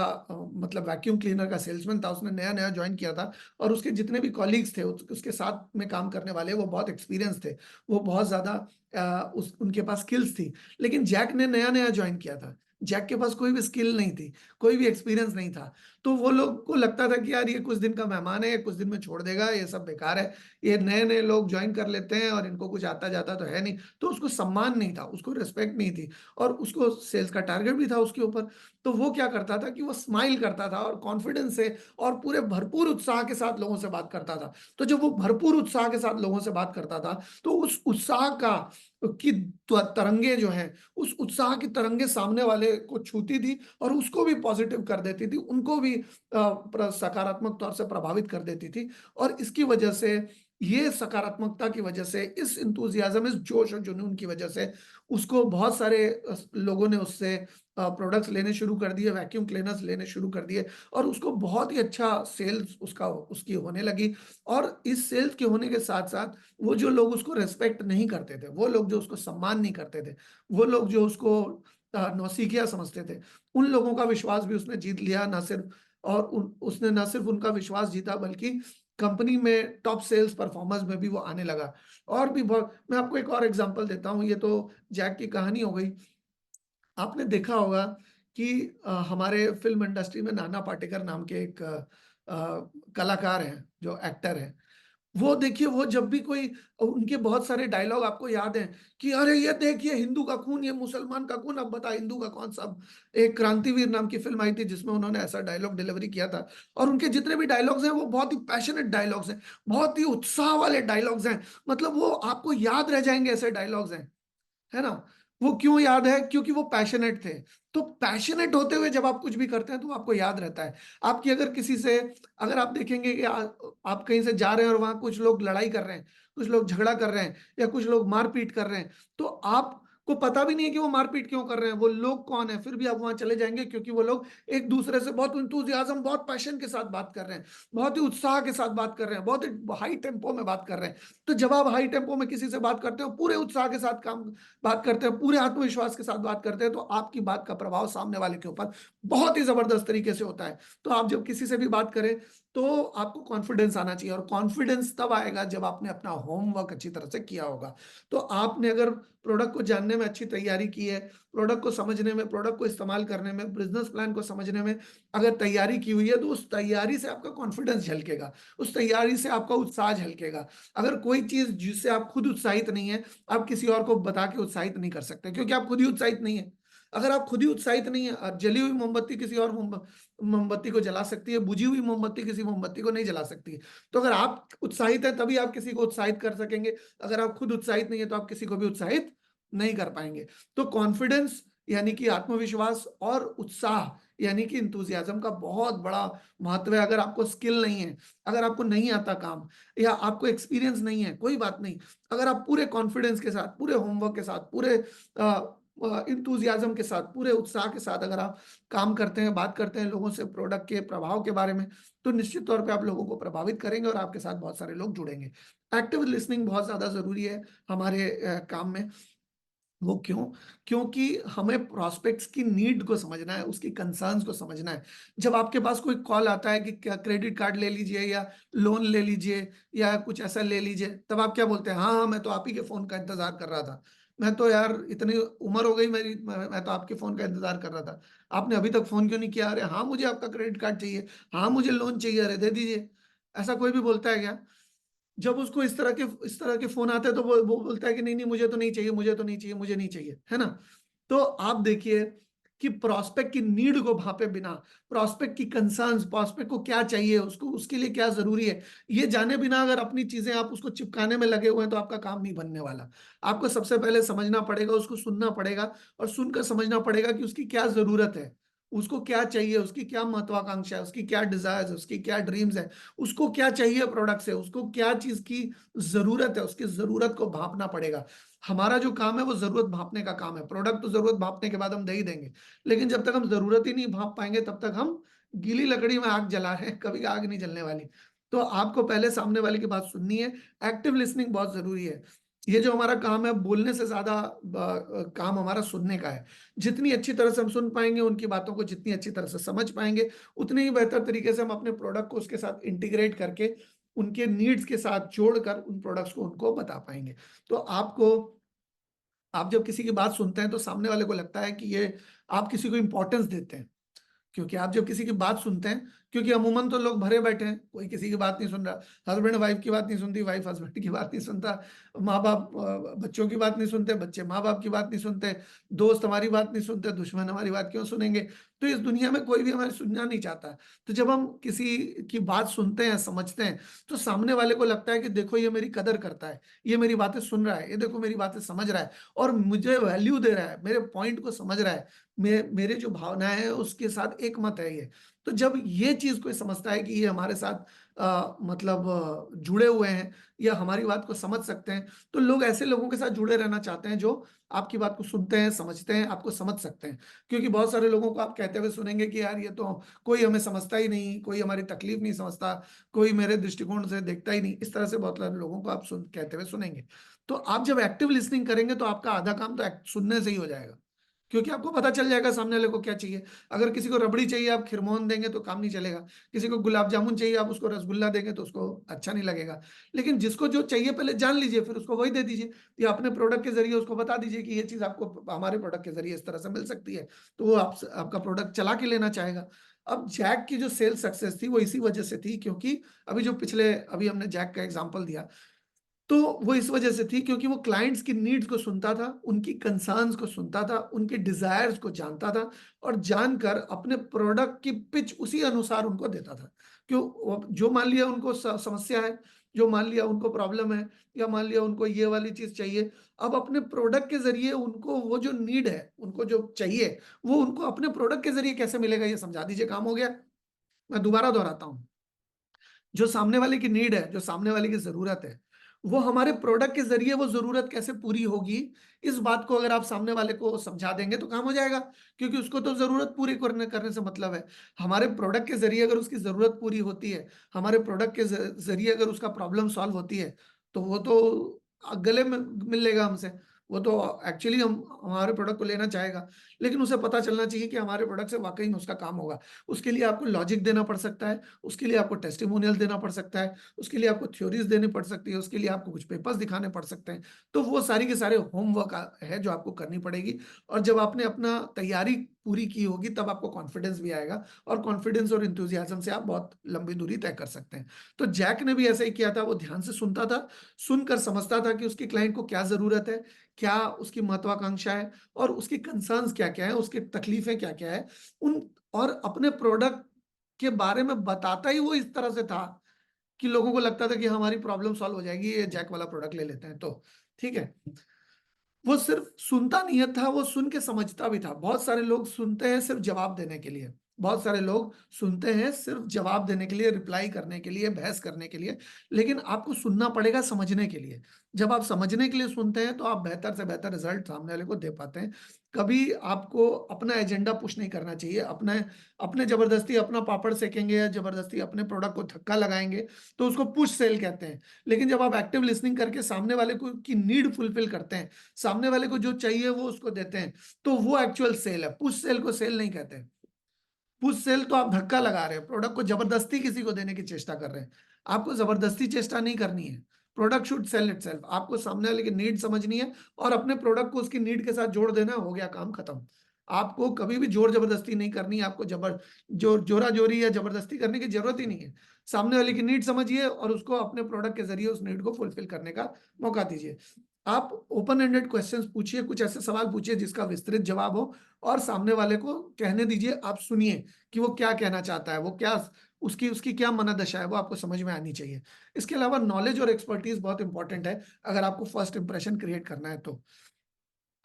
मतलब वैक्यूम क्लीनर का सेल्समैन था, उसने नया-नया जॉइन किया था और उसके जितने भी कॉलीग्स थे, उसके साथ में काम करने वाले, वो बहुत एक्सपीरियंस थे। वो बहुत ज़्यादा उस उनके पास स्किल्स थी। लेकिन जैक ने नया-नया जॉइन किया था। जैक के पास कोई भी स्किल नहीं थी, कोई भी एक्सपीरियंस नहीं था। तो वो लोग को लगता था कि यार ये कुछ दिन का मेहमान है, ये कुछ दिन में छोड़ देगा, ये सब बेकार है। ये नए-नए लोग जॉइन कर लेते हैं और इनको कुछ आता-जाता तो है नहीं। तो उसको सम्मान नहीं था, उसको रिस्पेक्ट नहीं थी और उसको सेल्स का टारगेट भी था उसके ऊपर। तो वो क्या करता था कि वो स्माइल करता था और कॉन्फिडेंस से और पूरे भरपूर उत्साह के साथ लोगों से बात करता था। तो जब वो भरपूर उत्साह के साथ लोगों से बात करता था, तो उस उत्साह का की तरंगे जो हैं, उस उत्साह की तरंगे सामने वाले को छूती थी और उसको भी पॉजिटिव कर देती थी, उनको भी सकारात्मक तौर से प्रभावित कर देती थी। और इसकी वजह से, ये सकारात्मकता की वजह से, इस इंथुजियाज्म, इस जोश और जुनून की वजह से उसको बहुत सारे लोगों ने उससे प्रोडक्ट्स लेने शुरू कर दिए, वैक्यूम क्लीनर्स लेने शुरू कर दिए और उसको बहुत ही अच्छा सेल्स उसकी होने लगी। और इस सेल्स के होने के साथ साथ वो जो लोग उसको रेस्पेक्ट नहीं करते थे, वो लोग जो उसको सम्मान नहीं करते थे, वो लोग जो उसको नौसिखिया समझते थे, उन लोगों का विश्वास भी उसने जीत लिया। ना सिर्फ और उसने ना सिर्फ उनका विश्वास जीता, बल्कि कंपनी में टॉप सेल्स परफॉर्मर्स में भी वो आने लगा। और भी बहुत, मैं आपको एक और एग्जांपल देता हूँ, ये तो जैक की कहानी हो गई। आपने देखा होगा कि हमारे फ़िल्म इंडस्ट्री में नाना पाटेकर नाम के एक कलाकार हैं, जो एक्टर हैं। वो देखिए, वो जब भी कोई उनके बहुत सारे डायलॉग आपको याद हैं कि अरे ये देखिए हिंदू का खून, ये मुसलमान का खून, अब बता हिंदू का कौन सा। अब एक क्रांतिवीर नाम की फ़िल्म आई थी जिसमें उन्होंने ऐसा डायलॉग डिलीवरी किया था और उनके जितने भी डायलॉग्स हैं वो बहुत ही पैशनेट डायलॉग्स हैं, बहुत ही उत्साह वाले डायलॉग्स हैं। मतलब वो आपको याद रह जाएँगे, ऐसे डायलॉग्स हैं। है ना? वो क्यों याद है? क्योंकि वो पैशनेट थे। तो पैशनेट होते हुए जब आप कुछ भी करते हैं तो आपको याद रहता है। आपकी अगर किसी से, अगर आप देखेंगे कि आप कहीं से जा रहे हैं और वहाँ कुछ लोग लड़ाई कर रहे हैं, कुछ लोग झगड़ा कर रहे हैं या कुछ लोग मार-पीट कर रहे हैं, तो आपको पता भी नहीं है कि वो मार-पीट क्यों कर रहे हैं, वो लोग कौन हैं, फिर भी आप वहाँ चले जाएँगे क्योंकि वो लोग एक-दूसरे से बहुत एंथुसियाज़्म, बहुत पैशन के साथ बात कर रहे हैं, बहुत ही उत्साह के साथ बात कर रहे हैं, बहुत ही हाई टेम्पो में बात कर रहे हैं। तो जब आप हाई टेम्पो में किसी से बात करते हो, पूरे उत्साह के साथ बात करते हैं, पूरे आत्मविश्वास के साथ बात करते हैं, तो आपकी बात का प्रभाव सामने वाले के ऊपर बहुत ही ज़बरदस्त तरीके से होता है। तो आप जब किसी से भी बात करें, तो आपको कॉन्फिडेंस आना चाहिए और कॉन्फिडेंस तब आएगा जब आपने अपना होमवर्क अच्छी तरह से किया होगा। तो आपने अगर प्रोडक्ट को जानने में अच्छी तैयारी की है, प्रोडक्ट को समझने में, प्रोडक्ट को इस्तेमाल करने में, बिज़नेस प्लान को समझने में अगर तैयारी की हुई है, तो उस तैयारी से आपका कॉन्फिडेंस झलकेगा, उस तैयारी से आपका उत्साह झलकेगा। अगर कोई चीज़ जिससे आप खुद उत्साहित नहीं है, आप किसी और को बता के उत्साहित नहीं कर सकते क्योंकि आप खुद ही उत्साहित नहीं है। अगर आप खुद ही उत्साहित नहीं है, जली हुई मोमबत्ती किसी और मोमबत्ती को जला सकती है, बुझी हुई मोमबत्ती किसी मोमबत्ती को नहीं जला सकती है। तो अगर आप उत्साहित हैं तभी आप किसी को उत्साहित कर सकेंगे। अगर आप खुद उत्साहित नहीं है तो आप किसी को भी उत्साहित नहीं कर पाएँगे। तो कॉन्फिडेंस यानी कि आत्मविश्वास और उत्साह यानी कि एंथुसियाज़्म का बहुत बड़ा महत्व है। अगर आपको स्किल नहीं है, अगर आपको नहीं आता काम या आपको एक्सपीरियंस नहीं है, कोई बात नहीं। अगर आप पूरे कॉन्फिडेंस के साथ, पूरे होमवर्क के साथ, पूरे एंथुसियाज़्म के साथ, पूरे उत्साह के साथ अगर आप काम करते हैं, बात करते हैं लोगों से प्रोडक्ट के प्रभाव के बारे में, तो निश्चित तौर पे आप लोगों को प्रभावित करेंगे और आपके साथ बहुत सारे लोग जुड़ेंगे। एक्टिव लिसनिंग बहुत ज़्यादा ज़रूरी है हमारे काम में। वो क्यों? क्योंकि हमें प्रॉस्पेक्ट्स की नीड को समझना है, उसकी कंसर्न्स को समझना है। जब आपके पास कोई कॉल आता है कि क्या क्रेडिट कार्ड ले लीजिए या लोन ले लीजिए या कुछ ऐसा ले लीजिए, तब आप क्या बोलते हैं? हाँ, हाँ, मैं तो आप ही के फ़ोन का इंतज़ार कर रहा था। मैं तो यार इतनी उम्र हो गई मेरी, मैं तो आपके फ़ोन का इंतज़ार कर रहा था। आपने अभी तक फ़ोन क्यों नहीं किया? अरे हाँ, मुझे आपका क्रेडिट कार्ड चाहिए। हाँ, मुझे लोन चाहिए। अरे दे दीजिए। ऐसा कोई भी बोलता है क्या? जब उसको इस तरह के फ़ोन आते हैं तो वो बोलता है कि नहीं, नहीं मुझे तो नहीं चाहिए, मुझे तो नहीं चाहिए, मुझे नहीं चाहिए, है ना? तो आप देखिए कि प्रॉस्पेक्ट की नीड को भांपे बिना, प्रॉस्पेक्ट की कंसर्न्स, प्रॉस्पेक्ट को क्या चाहिए, उसको उसके लिए क्या ज़रूरी है, ये जाने बिना अगर अपनी चीज़ें आप उसको चिपकाने में लगे हुए हैं तो आपका काम नहीं बनने वाला। आपको सबसे पहले समझना पड़ेगा, उसको सुनना पड़ेगा और सुनकर समझना पड़ेगा कि उसकी क्या ज़रूरत है, उसको क्या चाहिए, उसकी क्या महत्वाकांक्षा है, उसकी क्या डिज़ायर्स है, उसकी क्या ड्रीम्स हैं। उसको क्या चाहिए प्रोडक्ट से, उसको क्या चीज़ की ज़रूरत है, उसकी ज़रूरत को भाँपना पड़ेगा। हमारा जो काम है वो ज़रूरत भाँपने का काम है, प्रोडक्ट तो ज़रूरत भाँपने के बाद हम दे ही देंगे। लेकिन जब तक हम ज़रूरत ही नहीं भाँप पाएँगे तब तक हम गीली लकड़ी में आग जला रहे हैं, कभी आग नहीं जलने वाली। तो आपको पहले सामने वाले की बात सुननी है, एक्टिव लिसनिंग बहुत ज़रूरी है। ये जो हमारा काम है बोलने से ज़्यादा काम हमारा सुनने का है। जितनी अच्छी तरह से हम सुन पाएँगे, उनकी बातों को जितनी अच्छी तरह से समझ पाएँगे, उतने ही बेहतर तरीके से हम अपने प्रोडक्ट को उसके साथ इंटीग्रेट करके, उनके नीड्स के साथ जोड़कर उन प्रोडक्ट्स को उनको बता पाएँगे। तो आपको आप जब किसी की बात सुनते हैं तो सामने वाले को लगता है कि ये आप किसी को इंपॉर्टेंस देते हैं, क्योंकि आप जब किसी की बात सुनते हैं, क्योंकि अमूमन तो लोग भरे बैठे हैं, कोई किसी की बात नहीं सुन रहा, हस्बैंड वाइफ की बात नहीं सुनती, वाइफ हस्बैंड की बात नहीं सुनता, माँ बाप बच्चों की बात नहीं सुनते, बच्चे माँ बाप की बात नहीं सुनते, दोस्त हमारी बात नहीं सुनते, दुश्मन हमारी बात क्यों सुनेंगे। तो इस दुनिया में कोई भी हमारी सुनना नहीं चाहता। तो जब हम किसी की बात सुनते हैं, समझते हैं, तो सामने वाले को लगता है कि देखो ये मेरी कदर करता है, ये मेरी बातें सुन रहा है, ये देखो मेरी बातें समझ रहा है और मुझे वैल्यू दे रहा है, मेरे पॉइंट को समझ रहा है, मेरे जो भावनाएं हैं उसके साथ एक मत है ये। तो जब ये चीज कोई समझता है कि ये हमारे साथ मतलब जुड़े हुए हैं या हमारी बात को समझ सकते हैं, तो लोग ऐसे लोगों के साथ जुड़े रहना चाहते हैं जो आपकी बात को सुनते हैं, समझते हैं, आपको समझ सकते हैं। क्योंकि बहुत सारे लोगों को आप कहते हुए सुनेंगे कि यार ये तो कोई हमें समझता ही नहीं, कोई हमारी तकलीफ नहीं समझता, कोई मेरे दृष्टिकोण से देखता ही नहीं, इस तरह से बहुत सारे लोगों को आप कहते हुए सुनेंगे। तो आप जब एक्टिव लिसनिंग करेंगे तो आपका आधा काम तो सुनने से ही हो जाएगा, क्योंकि आपको पता चल जाएगा सामने वाले को क्या चाहिए। अगर किसी को रबड़ी चाहिए आप खिरमोहन देंगे तो काम नहीं चलेगा, किसी को गुलाब जामुन चाहिए आप उसको रसगुल्ला देंगे तो उसको अच्छा नहीं लगेगा। लेकिन जिसको जो चाहिए पहले जान लीजिए, फिर उसको वही दे दीजिए, या अपने प्रोडक्ट के जरिए उसको बता दीजिए कि ये चीज आपको हमारे प्रोडक्ट के जरिए इस तरह से मिल सकती है, तो वो आपका प्रोडक्ट चला के लेना चाहेगा। अब जैक की जो सेल सक्सेस थी वो इसी वजह से थी, क्योंकि अभी हमने जैक का एग्जांपल दिया, तो वो इस वजह से थी क्योंकि वो क्लाइंट्स की नीड्स को सुनता था, उनकी कंसर्न्स को सुनता था, उनके डिजायर्स को जानता था, और जानकर अपने प्रोडक्ट की पिच उसी अनुसार उनको देता था। क्यों, जो मान लिया उनको समस्या है, जो मान लिया उनको प्रॉब्लम है, या मान लिया उनको ये वाली चीज चाहिए, अब अपने प्रोडक्ट के जरिए उनको वो जो नीड है, उनको जो चाहिए, वो उनको अपने प्रोडक्ट के जरिए कैसे मिलेगा ये समझा दीजिए, काम हो गया। मैं दोबारा दोहराता हूँ, जो सामने वाले की नीड है, जो सामने वाले की जरूरत है, वो हमारे प्रोडक्ट के जरिए वो जरूरत कैसे पूरी होगी, इस बात को अगर आप सामने वाले को समझा देंगे तो काम हो जाएगा। क्योंकि उसको तो जरूरत पूरी करने करने से मतलब है। हमारे प्रोडक्ट के जरिए अगर उसकी जरूरत पूरी होती है, हमारे प्रोडक्ट के जरिए अगर उसका प्रॉब्लम सॉल्व होती है, तो वो तो गले में मिल लेगा हमसे, वो तो एक्चुअली हम हमारे प्रोडक्ट को लेना चाहेगा। लेकिन उसे पता चलना चाहिए कि हमारे प्रोडक्ट से वाकई में उसका काम होगा। उसके लिए आपको लॉजिक देना पड़ सकता है, उसके लिए आपको टेस्टिमोनियल देना पड़ सकता है, उसके लिए आपको थ्योरीज देनी पड़ सकती है, उसके लिए आपको कुछ पेपर्स दिखाने पड़ सकते हैं। तो वो सारी के सारे होमवर्क है जो आपको करनी पड़ेगी। और जब आपने अपना तैयारी पूरी की होगी तब आपको कॉन्फिडेंस भी आएगा, और कॉन्फिडेंस और इंथुजियाज्म से आप बहुत लंबी दूरी तय कर सकते हैं। तो जैक ने भी ऐसा ही किया था, वो ध्यान से सुनता था, सुनकर समझता था कि उसके क्लाइंट को क्या जरूरत है, क्या उसकी महत्वाकांक्षा है, और उसकी कंसर्न्स क्या क्या है, उसकी तकलीफें क्या क्या है, उन और अपने प्रोडक्ट के बारे में बताता ही वो इस तरह से था कि लोगों को लगता था कि हमारी प्रॉब्लम सॉल्व हो जाएगी, ये जैक वाला प्रोडक्ट ले लेते हैं तो ठीक है। वो सिर्फ सुनता नहीं था, वो सुन के समझता भी था। बहुत सारे लोग सुनते हैं सिर्फ जवाब देने के लिए, बहुत सारे लोग सुनते हैं सिर्फ जवाब देने के लिए, रिप्लाई करने के लिए, बहस करने के लिए। लेकिन आपको सुनना पड़ेगा समझने के लिए। जब आप समझने के लिए सुनते हैं तो आप बेहतर से बेहतर रिजल्ट सामने वाले को दे पाते हैं। कभी आपको अपना एजेंडा पुश नहीं करना चाहिए। अपने अपने जबरदस्ती अपना पापड़ सेकेंगे या जबरदस्ती अपने प्रोडक्ट को धक्का लगाएंगे तो उसको पुश सेल कहते हैं। लेकिन जब आप एक्टिव लिसनिंग करके सामने वाले को की नीड फुलफिल करते हैं, सामने वाले को जो चाहिए वो उसको देते हैं, तो वो एक्चुअल सेल है। पुश सेल को सेल नहीं कहते। पुश सेल तो आप धक्का लगा रहे हैं, प्रोडक्ट को जबरदस्ती किसी को देने की चेष्टा कर रहे हैं। आपको जबरदस्ती चेष्टा नहीं करनी है। Product should sell itself. आपको सामने वाले की नीड समझनी है और अपने प्रोडक्ट को उसकी नीड के साथ जोड़ देना, हो गया काम खत्म। आपको कभी भी जोर जबरदस्ती नहीं करनी, आपको जोरा जोरी या जबरदस्ती करने की जरूरत ही नहीं है। सामने वाले की नीड समझिए और उसको अपने प्रोडक्ट के जरिए उस नीड को फुलफिल करने का मौका दीजिए। आप ओपन एंडेड क्वेश्चंस पूछिए, कुछ ऐसे सवाल पूछिए जिसका विस्तृत जवाब हो, और सामने वाले को कहने दीजिए, आप सुनिए कि वो क्या कहना चाहता है, वो क्या उसकी उसकी क्या मनोदशा है, वो आपको समझ में आनी चाहिए। इसके अलावा नॉलेज और एक्सपर्टीज बहुत इंपॉर्टेंट है अगर आपको फर्स्ट इंप्रेशन क्रिएट करना है तो।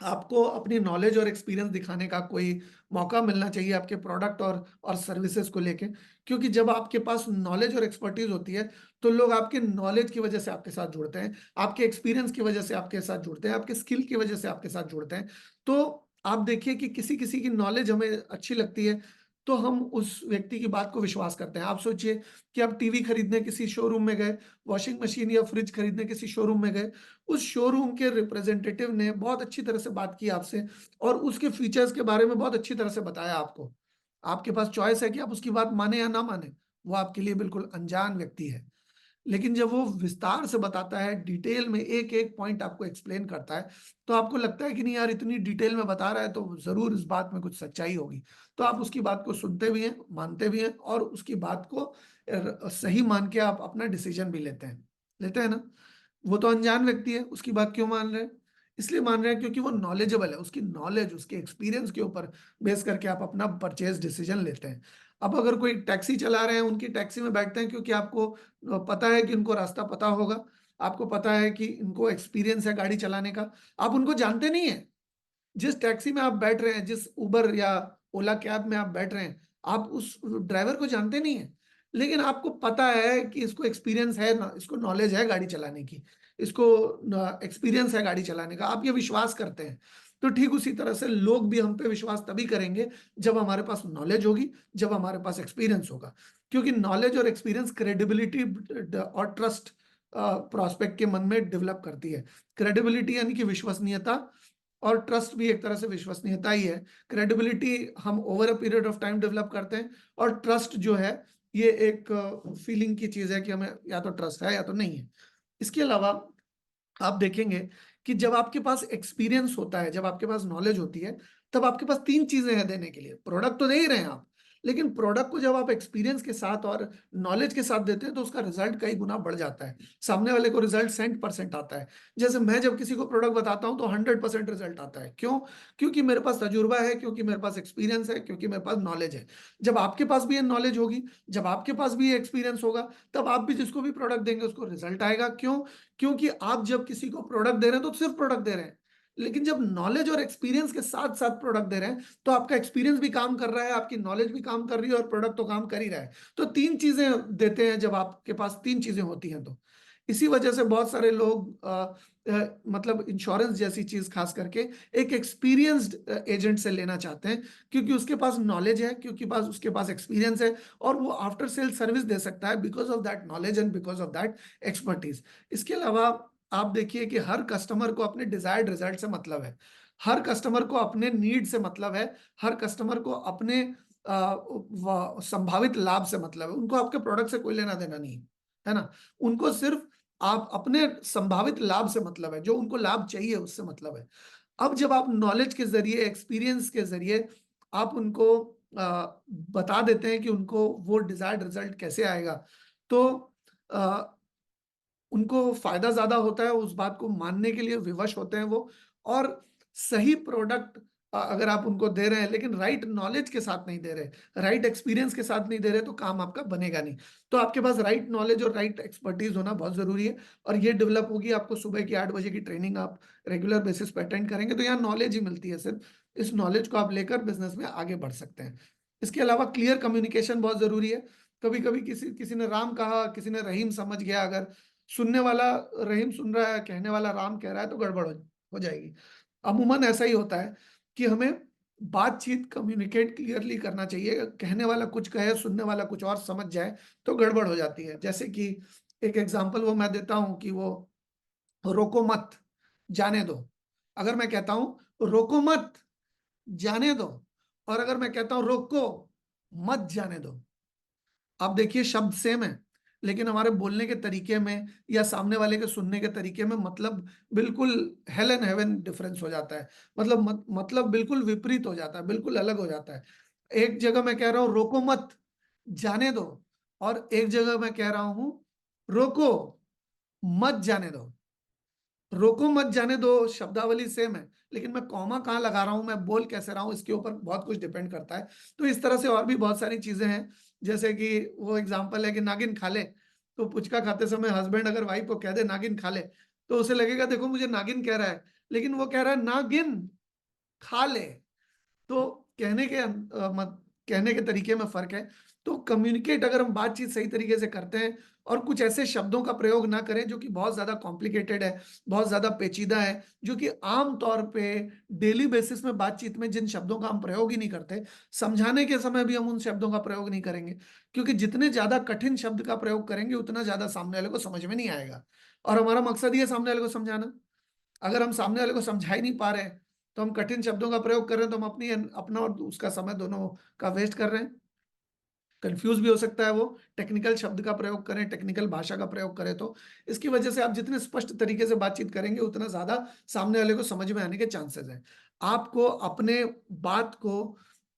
आपको अपनी नॉलेज और एक्सपीरियंस दिखाने का कोई मौका मिलना चाहिए आपके प्रोडक्ट और सर्विसेज को लेके। क्योंकि जब आपके पास नॉलेज और एक्सपर्टीज होती है तो लोग आपके नॉलेज की वजह से आपके साथ जुड़ते हैं, आपके एक्सपीरियंस की वजह से आपके साथ जुड़ते हैं, आपके स्किल की वजह से आपके साथ जुड़ते हैं। तो आप देखिए कि किसी किसी की नॉलेज हमें अच्छी लगती है तो हम उस व्यक्ति की बात को विश्वास करते हैं। आप सोचिए कि आप टीवी खरीदने किसी शोरूम में गए, वॉशिंग मशीन या फ्रिज खरीदने किसी शोरूम में गए, उस शोरूम के रिप्रेजेंटेटिव ने बहुत अच्छी तरह से बात की आपसे और उसके फीचर्स के बारे में बहुत अच्छी तरह से बताया आपको। आपके पास चॉइस है कि आप उसकी बात माने या ना माने, वो आपके लिए बिल्कुल अनजान व्यक्ति है। लेकिन जब वो विस्तार से बताता है, डिटेल में एक एक पॉइंट आपको एक्सप्लेन करता है, तो आपको लगता है कि नहीं यार, इतनी डिटेल में बता रहा है तो जरूर इस बात में कुछ सच्चाई होगी। तो आप उसकी बात को सुनते भी हैं, मानते भी हैं, और उसकी बात को सही मान के आप अपना डिसीजन भी लेते हैं ना। वो तो अनजान व्यक्ति है, उसकी बात क्यों मान रहे हैं? इसलिए मान रहे हैं क्योंकि वो नॉलेजेबल है, उसकी नॉलेज, उसके एक्सपीरियंस के ऊपर बेस करके आप अपना परचेज डिसीजन लेते हैं। अब अगर कोई टैक्सी चला रहे हैं, उनकी टैक्सी में बैठते हैं क्योंकि आपको पता है कि उनको रास्ता पता होगा, आपको पता है कि इनको एक्सपीरियंस है गाड़ी चलाने का। आप उनको जानते नहीं है। जिस टैक्सी में आप बैठ रहे हैं, जिस उबर या ओला कैब में आप बैठ रहे हैं, आप उस ड्राइवर को जानते नहीं है, लेकिन आपको पता है कि इसको एक्सपीरियंस है ना, इसको नॉलेज है गाड़ी चलाने की, इसको एक्सपीरियंस है गाड़ी चलाने का, आप ये विश्वास करते हैं। तो ठीक उसी तरह से लोग भी हम पे विश्वास तभी करेंगे जब हमारे पास नॉलेज होगी, जब हमारे पास एक्सपीरियंस होगा। क्योंकि नॉलेज और एक्सपीरियंस क्रेडिबिलिटी और ट्रस्ट प्रोस्पेक्ट के मन में डेवलप करती है। क्रेडिबिलिटी यानी कि विश्वसनीयता, और ट्रस्ट भी एक तरह से विश्वसनीयता ही है। क्रेडिबिलिटी हम over a period of time develop करते हैं, और ट्रस्ट जो है ये एक फीलिंग की चीज है कि हमें या तो ट्रस्ट है या तो नहीं है। इसके अलावा आप देखेंगे कि जब आपके पास एक्सपीरियंस होता है, जब आपके पास नॉलेज होती है, तब आपके पास तीन चीजें हैं देने के लिए। प्रोडक्ट तो दे ही रहे हैं आप, लेकिन प्रोडक्ट को जब आप एक्सपीरियंस के साथ और नॉलेज के साथ देते हैं तो उसका रिजल्ट कई गुना बढ़ जाता है। सामने वाले को रिजल्ट 100% आता है। जैसे मैं जब किसी को प्रोडक्ट बताता हूं तो 100% रिजल्ट आता है। क्यों? क्योंकि मेरे पास तजुर्बा है, क्योंकि मेरे पास एक्सपीरियंस है, क्योंकि मेरे पास नॉलेज है। जब आपके पास भी ये नॉलेज होगी, जब आपके पास भी ये एक्सपीरियंस होगा, तब आप भी जिसको भी प्रोडक्ट देंगे उसको रिजल्ट आएगा। क्यों? क्योंकि आप जब किसी को प्रोडक्ट दे रहे हैं तो सिर्फ प्रोडक्ट दे रहे हैं, लेकिन जब नॉलेज और एक्सपीरियंस के साथ साथ प्रोडक्ट दे रहे हैं तो आपका एक्सपीरियंस भी काम कर रहा है, आपकी नॉलेज भी काम कर रही है, और प्रोडक्ट तो काम कर ही रहा है। तो तीन चीजें देते हैं जब आपके पास तीन चीजें होती हैं तो। इसी वजह से बहुत सारे लोग मतलब इंश्योरेंस जैसी चीज खास करके एक एक्सपीरियंस्ड एजेंट से लेना चाहते हैं, क्योंकि उसके पास नॉलेज है, क्योंकि पास उसके पास एक्सपीरियंस है, और वो आफ्टर सेल सर्विस दे सकता है because of that knowledge and because of that expertise. इसके अलावा आप देखिए कि हर कस्टमर को अपने डिजायर्ड रिजल्ट से मतलब है, हर कस्टमर को अपने नीड से मतलब है, हर कस्टमर को अपने संभावित लाभ से मतलब है। उनको आपके प्रोडक्ट से कोई लेना देना नहीं है ना। उनको सिर्फ आप अपने संभावित लाभ से मतलब है, जो उनको लाभ चाहिए उससे मतलब है। अब जब आप नॉलेज के जरिए, एक्सपीरियंस के जरिए आप उनको बता देते हैं कि उनको वो डिजायर्ड रिजल्ट कैसे आएगा, तो उनको फायदा ज्यादा होता है, उस बात को मानने के लिए विवश होते हैं वो। और सही प्रोडक्ट अगर आप उनको दे रहे हैं लेकिन राइट नॉलेज के साथ नहीं दे रहे, राइट एक्सपीरियंस के साथ नहीं दे रहे, तो काम आपका बनेगा नहीं। तो आपके पास राइट नॉलेज और राइट एक्सपर्टीज होना बहुत जरूरी है, और ये डेवलप होगी आपको सुबह की 8 बजे की ट्रेनिंग आप रेगुलर बेसिस पे अटेंड करेंगे तो यहाँ नॉलेज ही मिलती है सिर्फ। इस नॉलेज को आप लेकर बिजनेस में आगे बढ़ सकते हैं। इसके अलावा क्लियर कम्युनिकेशन बहुत जरूरी है। कभी कभी किसी किसी ने राम कहा, किसी ने रहीम समझ गया, अगर सुनने वाला रहीम सुन रहा है, कहने वाला राम कह रहा है, तो गड़बड़ हो जाएगी। अमूमन ऐसा ही होता है कि हमें बातचीत, कम्युनिकेट क्लियरली करना चाहिए। कहने वाला कुछ कहे, सुनने वाला कुछ और समझ जाए, तो गड़बड़ हो जाती है। जैसे कि एक एग्जांपल वो मैं देता हूं कि वो रोको मत, जाने दो। अगर मैं कहता हूं रोको मत, जाने दो, और अगर मैं कहता हूं रोको मत, जाने दो, आप देखिए शब्द सेम है, लेकिन हमारे बोलने के तरीके में या सामने वाले के सुनने के तरीके में मतलब बिल्कुल हेल एंड हेवन डिफरेंस हो जाता है। मतलब मतलब बिल्कुल विपरीत हो जाता है, बिल्कुल अलग हो जाता है। एक जगह मैं कह रहा हूं रोको मत, जाने दो, और एक जगह मैं कह रहा हूं रोको मत, जाने दो। रोको मत जाने दो शब्दावली सेम है, लेकिन मैं कॉमा कहाँ लगा रहा हूं, मैं बोल कैसे रहा हूं, इसके ऊपर बहुत कुछ डिपेंड करता है। तो इस तरह से और भी बहुत सारी चीजें हैं। जैसे कि वो एग्जांपल है कि नागिन खा ले, तो पुचका खाते समय हस्बैंड अगर वाइफ को कह दे नागिन खा ले, तो उसे लगेगा देखो मुझे नागिन कह रहा है, लेकिन वो कह रहा है नागिन खा ले। तो कहने के तरीके में फर्क है। तो कम्युनिकेट, अगर हम बातचीत सही तरीके से करते हैं और कुछ ऐसे शब्दों का प्रयोग ना करें जो कि बहुत ज्यादा कॉम्प्लिकेटेड है, बहुत ज्यादा पेचीदा है, जो कि आम तौर पे डेली बेसिस में बातचीत में जिन शब्दों का हम प्रयोग ही नहीं करते, समझाने के समय भी हम उन शब्दों का प्रयोग नहीं करेंगे। क्योंकि जितने ज्यादा कठिन शब्द का प्रयोग करेंगे उतना ज्यादा सामने वाले को समझ में नहीं आएगा, और हमारा मकसद ही है सामने वाले को समझाना। अगर हम सामने वाले को समझा ही नहीं पा रहे हैं, तो हम कठिन शब्दों का प्रयोग कर रहे हैं, तो हम अपना और उसका समय दोनों का वेस्ट कर रहे हैं। कंफ्यूज भी हो सकता है, वो टेक्निकल शब्द का प्रयोग करें, टेक्निकल भाषा का प्रयोग करें, तो इसकी वजह से आप जितने स्पष्ट तरीके से बातचीत करेंगे उतना ज्यादा सामने वाले को समझ में आने के चांसेस हैं। आपको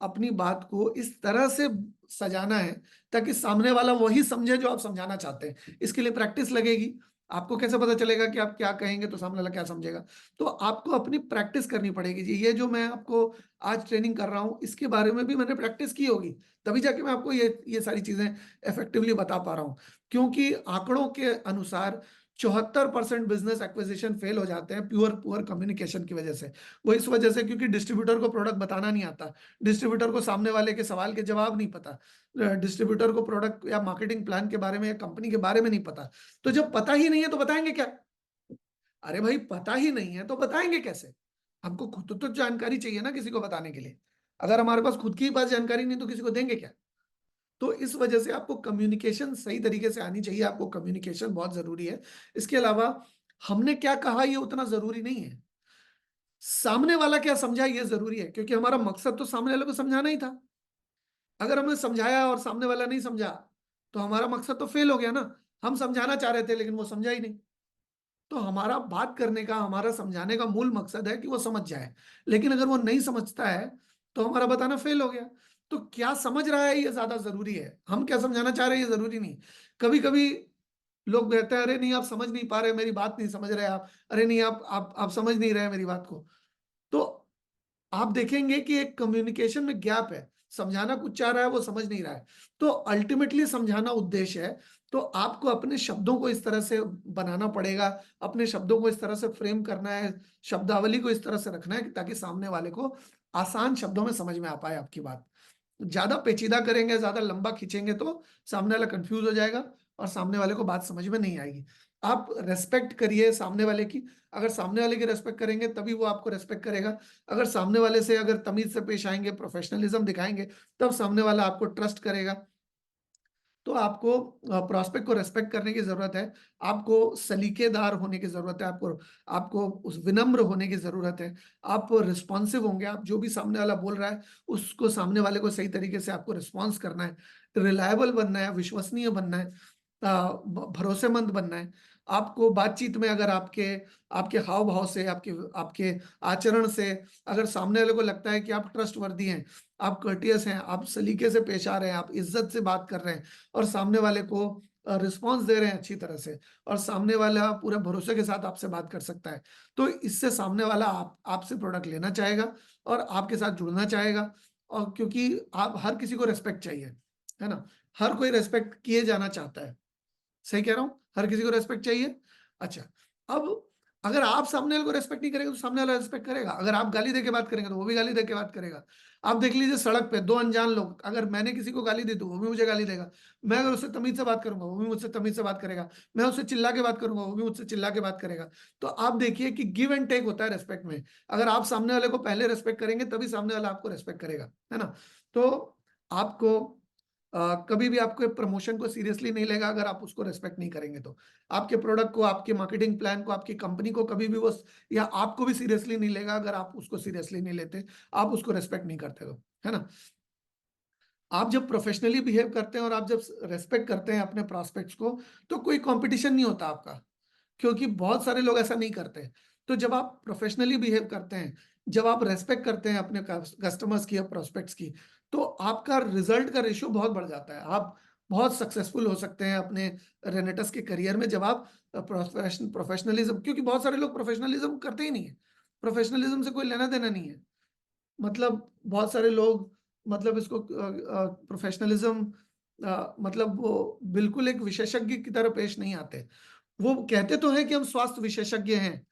अपनी बात को इस तरह से सजाना है ताकि सामने वाला वही समझे जो आप समझाना चाहते हैं। इसके लिए प्रैक्टिस लगेगी। आपको कैसे पता चलेगा कि आप क्या कहेंगे तो सामने वाला क्या समझेगा? तो आपको अपनी प्रैक्टिस करनी पड़ेगी जी। ये जो मैं आपको आज ट्रेनिंग कर रहा हूं, इसके बारे में भी मैंने प्रैक्टिस की होगी, तभी जाके मैं आपको ये सारी चीजें इफेक्टिवली बता पा रहा हूं। क्योंकि आंकड़ों के अनुसार 74% बिजनेस एक्विजिशन फेल हो जाते हैं पुअर कम्युनिकेशन की वजह से। वो इस वजह से क्योंकि डिस्ट्रीब्यूटर को प्रोडक्ट बताना नहीं आता, डिस्ट्रीब्यूटर को सामने वाले के सवाल के जवाब नहीं पता, डिस्ट्रीब्यूटर को प्रोडक्ट या मार्केटिंग प्लान के बारे में या कंपनी के बारे में नहीं पता। तो जब पता ही नहीं है तो बताएंगे क्या? अरे भाई, पता ही नहीं है तो बताएंगे कैसे? हमको खुद तो जानकारी चाहिए ना किसी को बताने के लिए। अगर हमारे पास खुद की पास जानकारी नहीं तो किसी को देंगे क्या? तो इस वजह से आपको कम्युनिकेशन सही तरीके से आनी चाहिए। आपको कम्युनिकेशन बहुत जरूरी है। इसके अलावा हमने क्या कहा ये उतना जरूरी नहीं है, सामने वाला क्या समझा ये जरूरी है, क्योंकि हमारा मकसद तो सामने वाले को समझाना ही था। अगर हमने समझाया और सामने वाला नहीं समझा तो हमारा मकसद तो फेल हो गया ना। हम समझाना चाह रहे थे लेकिन वो समझा ही नहीं। तो हमारा बात करने का, हमारा समझाने का मूल मकसद है कि वो समझ जाए। लेकिन अगर वो नहीं समझता है तो हमारा बताना फेल हो गया। तो क्या समझ रहा है ये ज्यादा जरूरी है, हम क्या समझाना चाह रहे हैं ये जरूरी नहीं। कभी कभी लोग कहते हैं अरे नहीं आप समझ नहीं पा रहे, मेरी बात नहीं समझ रहे आप, अरे नहीं आप समझ नहीं रहे मेरी बात को। तो आप देखेंगे कि एक कम्युनिकेशन में गैप है, समझाना कुछ चाह रहा है वो समझ नहीं रहा है। तो अल्टीमेटली समझाना उद्देश्य है। तो आपको अपने शब्दों को इस तरह से बनाना पड़ेगा, अपने शब्दों को इस तरह से फ्रेम करना है, शब्दावली को इस तरह से रखना है ताकि सामने वाले को आसान शब्दों में समझ में आ पाए आपकी बात। ज्यादा पेचीदा करेंगे, ज्यादा लंबा खींचेंगे तो सामने वाला कंफ्यूज हो जाएगा और सामने वाले को बात समझ में नहीं आएगी। आप रेस्पेक्ट करिए सामने वाले की। अगर सामने वाले की रेस्पेक्ट करेंगे तभी वो आपको रेस्पेक्ट करेगा। अगर सामने वाले से अगर तमीज से पेश आएंगे, प्रोफेशनलिज्म दिखाएंगे, तब सामने वाला आपको ट्रस्ट करेगा। तो आपको प्रोस्पेक्ट को रेस्पेक्ट करने की जरूरत है। आपको सलीकेदार होने की जरूरत है। आपको आपको उस विनम्र होने की जरूरत है। आप रिस्पॉन्सिव होंगे, आप जो भी सामने वाला बोल रहा है उसको, सामने वाले को सही तरीके से आपको रिस्पॉन्स करना है। रिलायबल बनना है, विश्वसनीय बनना है, भरोसेमंद बनना है। आपको बातचीत में अगर आपके आपके हाव भाव से, आपके आपके आचरण से अगर सामने वाले को लगता है कि आप ट्रस्ट वर्दी हैं, आप कर्टियस हैं, आप सलीके से पेश आ रहे हैं, आप इज्जत से बात कर रहे हैं और सामने वाले को रिस्पॉन्स दे रहे हैं अच्छी तरह से, और सामने वाला पूरे भरोसे के साथ आपसे बात कर सकता है, तो इससे सामने वाला आपसे प्रोडक्ट लेना चाहेगा और आपके साथ जुड़ना चाहेगा। और क्योंकि आप हर किसी को रेस्पेक्ट चाहिए, है ना? हर कोई रेस्पेक्ट किए जाना चाहता है। सही कह रहा हूं? हर किसी को रेस्पेक्ट चाहिए। अच्छा, अब अगर आप सामने वाले को रेस्पेक्ट नहीं करेंगे तो सामने वाला रेस्पेक्ट करेगा। अगर आप गाली दे के बात करेंगे तो वो भी गाली दे के बात करेगा। आप देख लीजिए सड़क पे दो अनजान लोग, अगर मैंने किसी को गाली दी तो वो भी मुझे गाली देगा। मैं अगर उससे तमीज से बात करूंगा वो भी मुझसे तमीज से बात करेगा। मैं उससे चिल्ला के बात करूंगा वो भी मुझसे चिल्ला के बात करेगा। तो आप देखिए कि गिव एंड टेक होता है रेस्पेक्ट में। अगर आप सामने वाले को पहले रेस्पेक्ट करेंगे तभी सामने वाला आपको रेस्पेक्ट करेगा, है ना? तो आपको कभी भी आपके प्रमोशन को सीरियसली नहीं लेगा अगर आप उसको रेस्पेक्ट नहीं करेंगे तो। आपके प्रोडक्ट को, आपके मार्केटिंग प्लान को, आपकी कंपनी को कभी भी वो, या आपको भी सीरियसली नहीं लेगा अगर आप उसको सीरियसली नहीं लेते, आप उसको रेस्पेक्ट नहीं करते तो, है ना? आप जब प्रोफेशनली बिहेव करते हैं और आप जब रेस्पेक्ट करते हैं अपने प्रोस्पेक्ट्स को, तो कोई कंपटीशन नहीं होता आपका, क्योंकि बहुत सारे लोग ऐसा नहीं करते। तो जब आप प्रोफेशनली बिहेव करते हैं, जब आप रेस्पेक्ट करते हैं अपने कस्टमर्स की या प्रोस्पेक्ट्स की, तो आपका रिजल्ट का रेशियो बहुत बढ़ जाता है। आप बहुत सक्सेसफुल हो सकते हैं अपने रेनेटस के करियर में जब आप प्रोफेशनलिज्म, क्योंकि बहुत सारे लोग प्रोफेशनलिज्म करते ही नहीं है। प्रोफेशनलिज्म से कोई लेना देना नहीं है। मतलब बहुत सारे लोग, मतलब इसको प्रोफेशनलिज्म, मतलब वो बिल्कुल एक विशेषज्ञ की तरह पेश नहीं आते। वो कहते तो हैं कि हम स्वास्थ्य विशेषज्ञ हैं,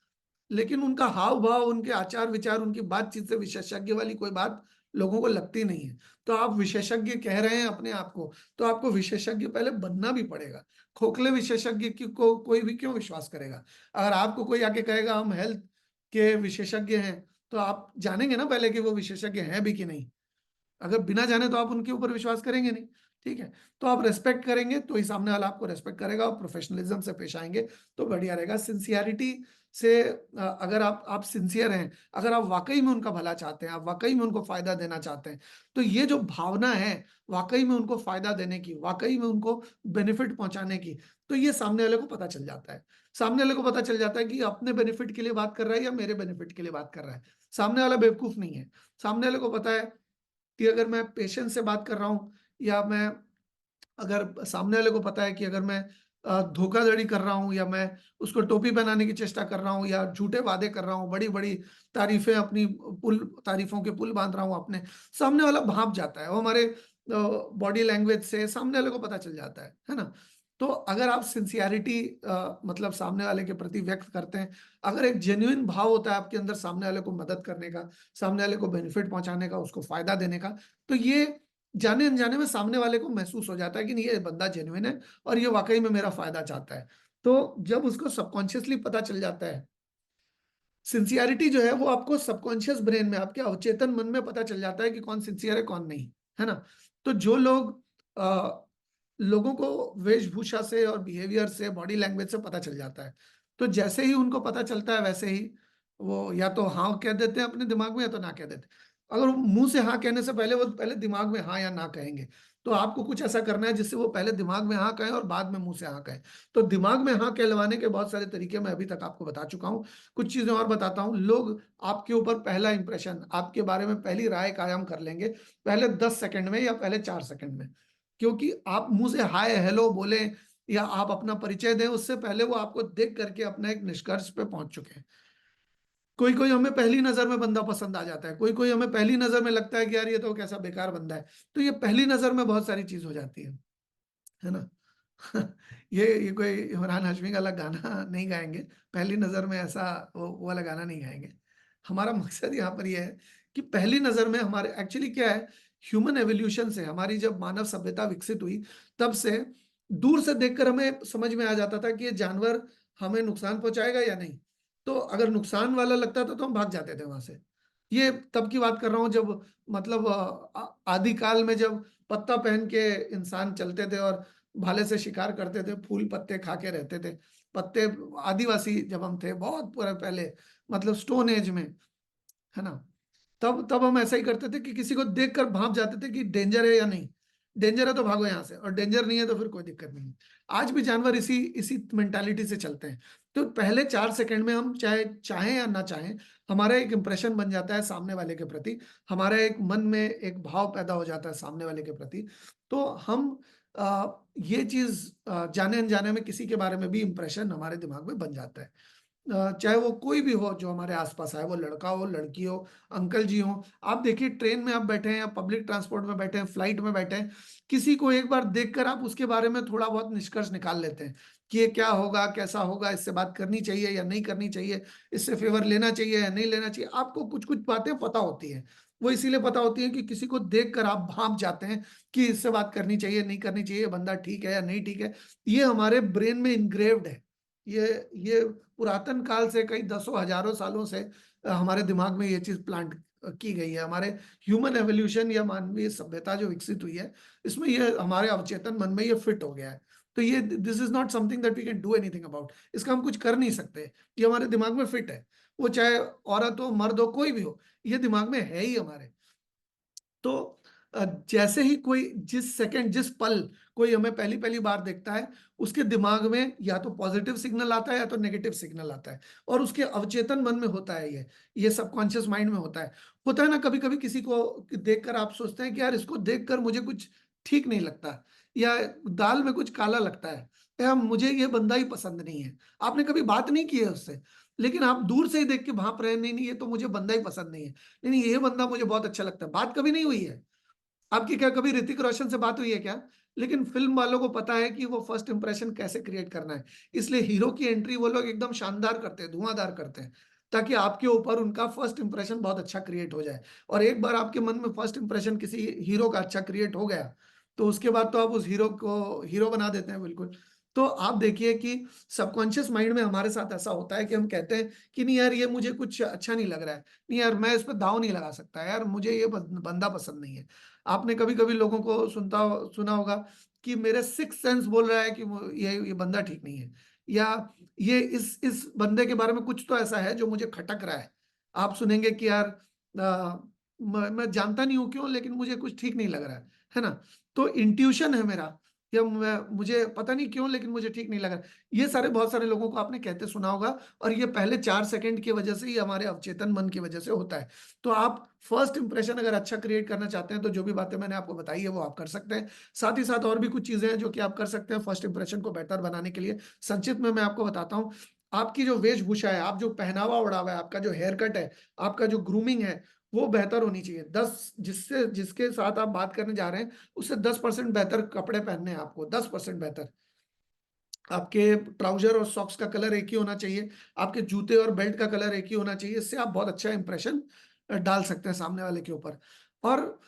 लेकिन उनका हाव भाव, उनके आचार विचार, उनकी बातचीत से विशेषज्ञ वाली कोई बात लोगों को लगती नहीं है। तो आप विशेषज्ञ कह रहे हैं अपने आप को, तो आपको विशेषज्ञ पहले बनना भी पड़ेगा। खोखले विशेषज्ञ की को कोई भी क्यों विश्वास करेगा? अगर आपको कोई आके कहेगा हम हेल्थ के विशेषज्ञ हैं, तो आप जानेंगे ना पहले कि वो विशेषज्ञ हैं भी कि नहीं। अगर बिना जाने तो आप उनके ऊपर विश्वास करेंगे नहीं। ठीक है? तो आप रेस्पेक्ट करेंगे तो ही सामने वाला आपको रेस्पेक्ट करेगा, और प्रोफेशनलिज्म से पेश आएंगे तो बढ़िया रहेगा। सिंसियरिटी से अगर आप सिंसियर हैं, अगर आप वाकई में उनका भला चाहते हैं, आप वाकई में उनको फायदा देना चाहते हैं, तो ये जो भावना है वाकई में उनको फायदा देने की, वाकई में उनको बेनिफिट पहुंचाने की, तो ये सामने वाले को पता चल जाता है। सामने वाले को पता चल जाता है कि अपने बेनिफिट के लिए बात कर रहा है या मेरे बेनिफिट के लिए बात कर रहा है। सामने वाला बेवकूफ नहीं है। सामने वाले को पता है कि अगर मैं पेशेंस से बात कर रहा हूं, या मैं, अगर सामने वाले को पता है कि अगर मैं धोखाधड़ी कर रहा हूं, या मैं उसको टोपी बनाने की चेष्टा कर रहा हूं, या झूठे वादे कर रहा हूं, बड़ी बड़ी तारीफें अपनी पुल तारीफों के पुल बांध रहा हूं अपने, सामने वाला भांप जाता है। वो हमारे बॉडी लैंग्वेज से सामने वाले को पता चल जाता है ना। तो अगर आप सिंसियरिटी मतलब सामने वाले के प्रति व्यक्त करते हैं, अगर एक जेन्युइन भाव होता है आपके अंदर सामने वाले को मदद करने का, सामने वाले को बेनिफिट पहुंचाने का, उसको फायदा देने का, तो ये जाने अनजाने में सामने वाले को महसूस हो जाता है कि नहीं, ये बंदा जेन्युइन है और ये वाकई में मेरा फायदा चाहता है। तो जब उसको सबकॉन्शियसली पता चल जाता है, सिंसियरिटी जो है वो आपको सबकॉन्शियस ब्रेन में, आपके अवचेतन मन में पता चल जाता है कि कौन सिंसियर है कौन नहीं, है ना। तो जो लोग लोगों को वेशभूषा से और बिहेवियर से, बॉडी लैंग्वेज से पता चल जाता है, तो जैसे ही उनको पता चलता है वैसे ही वो या तो हाँ कह देते हैं अपने दिमाग में, या तो ना कह देते हैं। अगर वो मुंह से हाँ कहने से पहले वो पहले दिमाग में हाँ या ना कहेंगे, तो आपको कुछ ऐसा करना है जिससे वो पहले दिमाग में हाँ कहें और बाद में मुंह से हाँ कहें। तो दिमाग में हाँ कहलवाने के बहुत सारे तरीके मैं अभी तक आपको बता चुका हूँ। कुछ चीजें और बताता हूँ। लोग आपके ऊपर पहला इंप्रेशन, आपके बारे में पहली राय कायम कर लेंगे पहले 10 सेकंड में या पहले 4 सेकंड में, क्योंकि आप मुंह से हाय हेलो बोले या आप अपना परिचय दें, उससे पहले वो आपको देख करके अपने एक निष्कर्ष पे पहुंच चुके हैं। कोई कोई हमें पहली नजर में बंदा पसंद आ जाता है, कोई कोई हमें पहली नजर में लगता है कि यार ये तो कैसा बेकार बंदा है। तो ये पहली नजर में बहुत सारी चीज हो जाती है ना। ये कोई इमरान हाशमी का अलग गाना नहीं गाएंगे, पहली नजर में ऐसा वो वाला गाना नहीं गाएंगे। हमारा मकसद यहाँ पर ये है कि पहली नजर में हमारे एक्चुअली क्या है, ह्यूमन एवोल्यूशन से, हमारी जब मानव सभ्यता विकसित हुई तब से दूर से देखकर हमें समझ में आ जाता था कि ये जानवर हमें नुकसान पहुंचाएगा या नहीं। तो अगर नुकसान वाला लगता था तो हम भाग जाते थे वहां से। ये तब की बात कर रहा हूँ जब मतलब आदिकाल में जब पत्ता पहन के इंसान चलते थे और भाले से शिकार करते थे, फूल पत्ते खा के रहते थे। पत्ते, आदिवासी जब हम थे बहुत पूरे पहले, मतलब स्टोन एज में, है ना, तब तब हम ऐसा ही करते थे कि किसी को देखकर भाप जाते थे कि डेंजर है या नहीं। डेंजर है तो भागो यहाँ से, और डेंजर नहीं है तो फिर कोई दिक्कत नहीं है। आज भी जानवर इसी इसी मेंटालिटी से चलते हैं। तो पहले 4 सेकंड में हम चाहे चाहें या ना चाहें, हमारा एक इंप्रेशन बन जाता है सामने वाले के प्रति, हमारा एक मन में एक भाव पैदा हो जाता है सामने वाले के प्रति। तो हम ये चीज जाने अनजाने में किसी के बारे में भी इंप्रेशन हमारे दिमाग में बन जाता है। चाहे वो कोई भी हो जो हमारे आसपास आए, वो लड़का हो लड़की हो, अंकल जी हो। आप देखिए ट्रेन में आप बैठे हैं या पब्लिक ट्रांसपोर्ट में बैठे हैं, फ्लाइट में बैठे हैं, किसी को एक बार देखकर आप उसके बारे में थोड़ा बहुत निष्कर्ष निकाल लेते हैं कि ये क्या होगा, कैसा होगा, इससे बात करनी चाहिए या नहीं करनी चाहिए, इससे फेवर लेना चाहिए या नहीं लेना चाहिए। आपको कुछ कुछ बातें पता होती हैं। वो इसीलिए पता होती है कि किसी को देखकर आप भाप जाते हैं कि इससे बात करनी चाहिए नहीं करनी चाहिए, बंदा ठीक है या नहीं ठीक है। ये हमारे ब्रेन में इनग्रेव्ड है। ये पुरातन काल से, कई दसों हजारों सालों से हमारे दिमाग में ये चीज प्लांट की गई है। हमारे ह्यूमन एवोल्यूशन या मानवीय सभ्यता जो विकसित हुई है, इसमें ये हमारे अवचेतन मन में ये फिट हो गया है। तो ये this is not something that we can do anything about, इसका हम कुछ कर नहीं सकते। ये हमारे दिमाग में फिट है। वो चाहे औरत हो मर्द हो कोई भी हो, ये दिमाग में है ही हमारे। तो जैसे ही कोई, जिस सेकंड जिस पल कोई हमें पहली पहली बार देखता है, उसके दिमाग में या तो पॉजिटिव सिग्नल आता है या तो नेगेटिव सिग्नल आता है। और उसके अवचेतन मन में होता है, ये सबकॉन्शियस माइंड में होता है ना। कभी कभी किसी को देखकर आप सोचते हैं कि यार इसको देखकर मुझे कुछ ठीक नहीं लगता, या दाल में कुछ काला लगता है, या मुझे ये बंदा ही पसंद नहीं है। आपने कभी बात नहीं की है उससे, लेकिन आप दूर से ही देख के भाप रहे हैं, नहीं नहीं ये तो मुझे बंदा ही पसंद नहीं है, नहीं नहीं ये बंदा मुझे बहुत अच्छा लगता है। बात कभी नहीं हुई है आपकी। क्या कभी ऋतिक रोशन से बात हुई है क्या? लेकिन फिल्म वालों को पता है कि वो फर्स्ट इंप्रेशन कैसे क्रिएट करना है, इसलिए हीरो की एंट्री वो लोग एकदम शानदार करते हैं, धुआंधार करते हैं, ताकि आपके ऊपर उनका फर्स्ट इंप्रेशन बहुत अच्छा क्रिएट हो जाए। और एक बार आपके मन में फर्स्ट इंप्रेशन किसी हीरो का अच्छा क्रिएट हो गया, तो उसके बाद तो आप उस हीरो को हीरो बना देते हैं बिल्कुल। तो आप देखिए कि सबकॉन्शियस माइंड में हमारे साथ ऐसा होता है कि हम कहते हैं कि नहीं यार ये मुझे कुछ अच्छा नहीं लग रहा है, नहीं यार मैं इस पर दाव नहीं लगा सकता, यार मुझे ये बंदा पसंद नहीं है। आपने कभी कभी लोगों को सुना होगा कि मेरे सिक्स सेंस बोल रहा है कि ये बंदा ठीक नहीं है, या ये इस बंदे के बारे में कुछ तो ऐसा है जो मुझे खटक रहा है। आप सुनेंगे कि यार मैं जानता नहीं हूँ क्यों, लेकिन मुझे कुछ ठीक नहीं लग रहा है ना? तो इंट्यूशन है मेरा, या मुझे पता नहीं क्यों लेकिन मुझे ठीक नहीं लग रहा। ये सारे बहुत सारे लोगों को आपने कहते सुना होगा, और ये पहले 4 सेकंड की वजह से ही, हमारे अवचेतन मन की वजह से होता है। तो आप फर्स्ट इंप्रेशन अगर अच्छा क्रिएट करना चाहते हैं, तो जो भी बातें मैंने आपको बताई है वो आप कर सकते हैं। साथ ही साथ और भी कुछ चीजें हैं जो कि आप कर सकते हैं फर्स्ट इंप्रेशन को बेहतर बनाने के लिए। संक्षिप्त में मैं आपको बताता हूँ। आपकी जो वेशभूषा है, आप जो पहनावा ओढ़ावा है, आपका जो हेयर कट है, आपका जो ग्रूमिंग है, वो बेहतर होनी चाहिए। जिसके साथ आप बात करने जा रहे हैं, उससे 10% बेहतर कपड़े पहनने हैं आपको, 10% बेहतर। आपके ट्राउजर और सॉक्स का कलर एक ही होना चाहिए, आपके जूते और बेल्ट का कलर एक ही होना चाहिए। इससे आप बहुत अच्छा इंप्रेशन डाल सकते हैं सामने वाले के ऊपर। और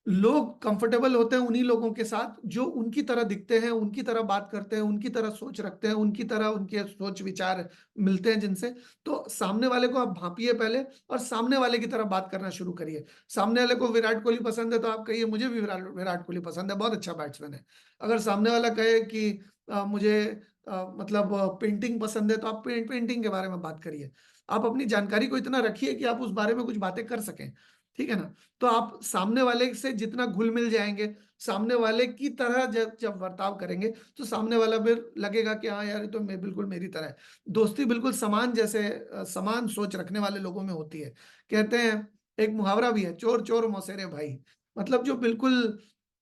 लोग कंफर्टेबल होते हैं उन्हीं लोगों के साथ जो उनकी तरह दिखते हैं, उनकी तरह बात करते हैं, उनकी तरह सोच रखते हैं, उनकी तरह उनके सोच विचार मिलते हैं जिनसे। तो सामने वाले को आप भांपिए पहले, और सामने वाले की तरह बात करना शुरू करिए। सामने वाले को विराट कोहली पसंद है तो आप कहिए मुझे भी विराट कोहली पसंद है, बहुत अच्छा बैट्समैन है। अगर सामने वाला कहे कि मुझे मतलब पेंटिंग पसंद है, तो आप पेंटिंग के बारे में बात करिए। आप अपनी जानकारी को इतना रखिए कि आप उस बारे में कुछ बातें कर सकें। ठीक है ना? तो आप सामने वाले से जितना घुल मिल जाएंगे, सामने वाले की तरह जब जब बर्ताव करेंगे, तो सामने वाला भी लगेगा कि हाँ यार, ये तो मैं बिल्कुल मेरी तरह है। दोस्ती बिल्कुल समान जैसे समान सोच रखने वाले लोगों में होती है। कहते हैं, एक मुहावरा भी है, चोर चोर मौसेरे भाई। मतलब जो बिल्कुल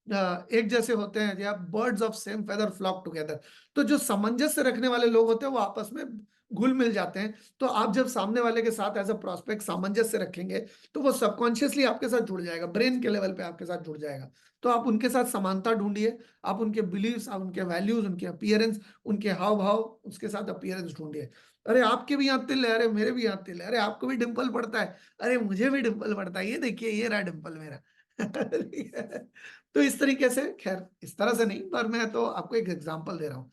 एक जैसे होते हैं, या birds of same feather flock together. तो जो सामंजस्य रखने वाले लोग होते हैं वो आपस में घुल मिल जाते हैं। तो आप जब सामने वाले के साथ एज अ प्रोस्पेक्ट सामंजस्य रखेंगे, तो वो सबकॉन्शियसली आपके साथ जुड़ जाएगा, ब्रेन के लेवल पे आपके साथ जुड़ जाएगा। तो आप उनके साथ समानता ढूंढिए, आप उनके बिलीव्स, आप उनके वैल्यूज, उनके अपीयरेंस, उनके हाव भाव, उसके साथ अपीयरेंस ढूंढिए। अरे आपके भी यहाँ तिल है, अरे मेरे भी यहाँ तिल है, अरे आपको भी डिंपल पड़ता है, अरे मुझे भी डिंपल पड़ता है, ये देखिए ये रहा डिंपल मेरा। ठीक है? तो इस तरीके से, खैर इस तरह से नहीं, पर मैं तो आपको एक एग्जांपल दे रहा हूँ।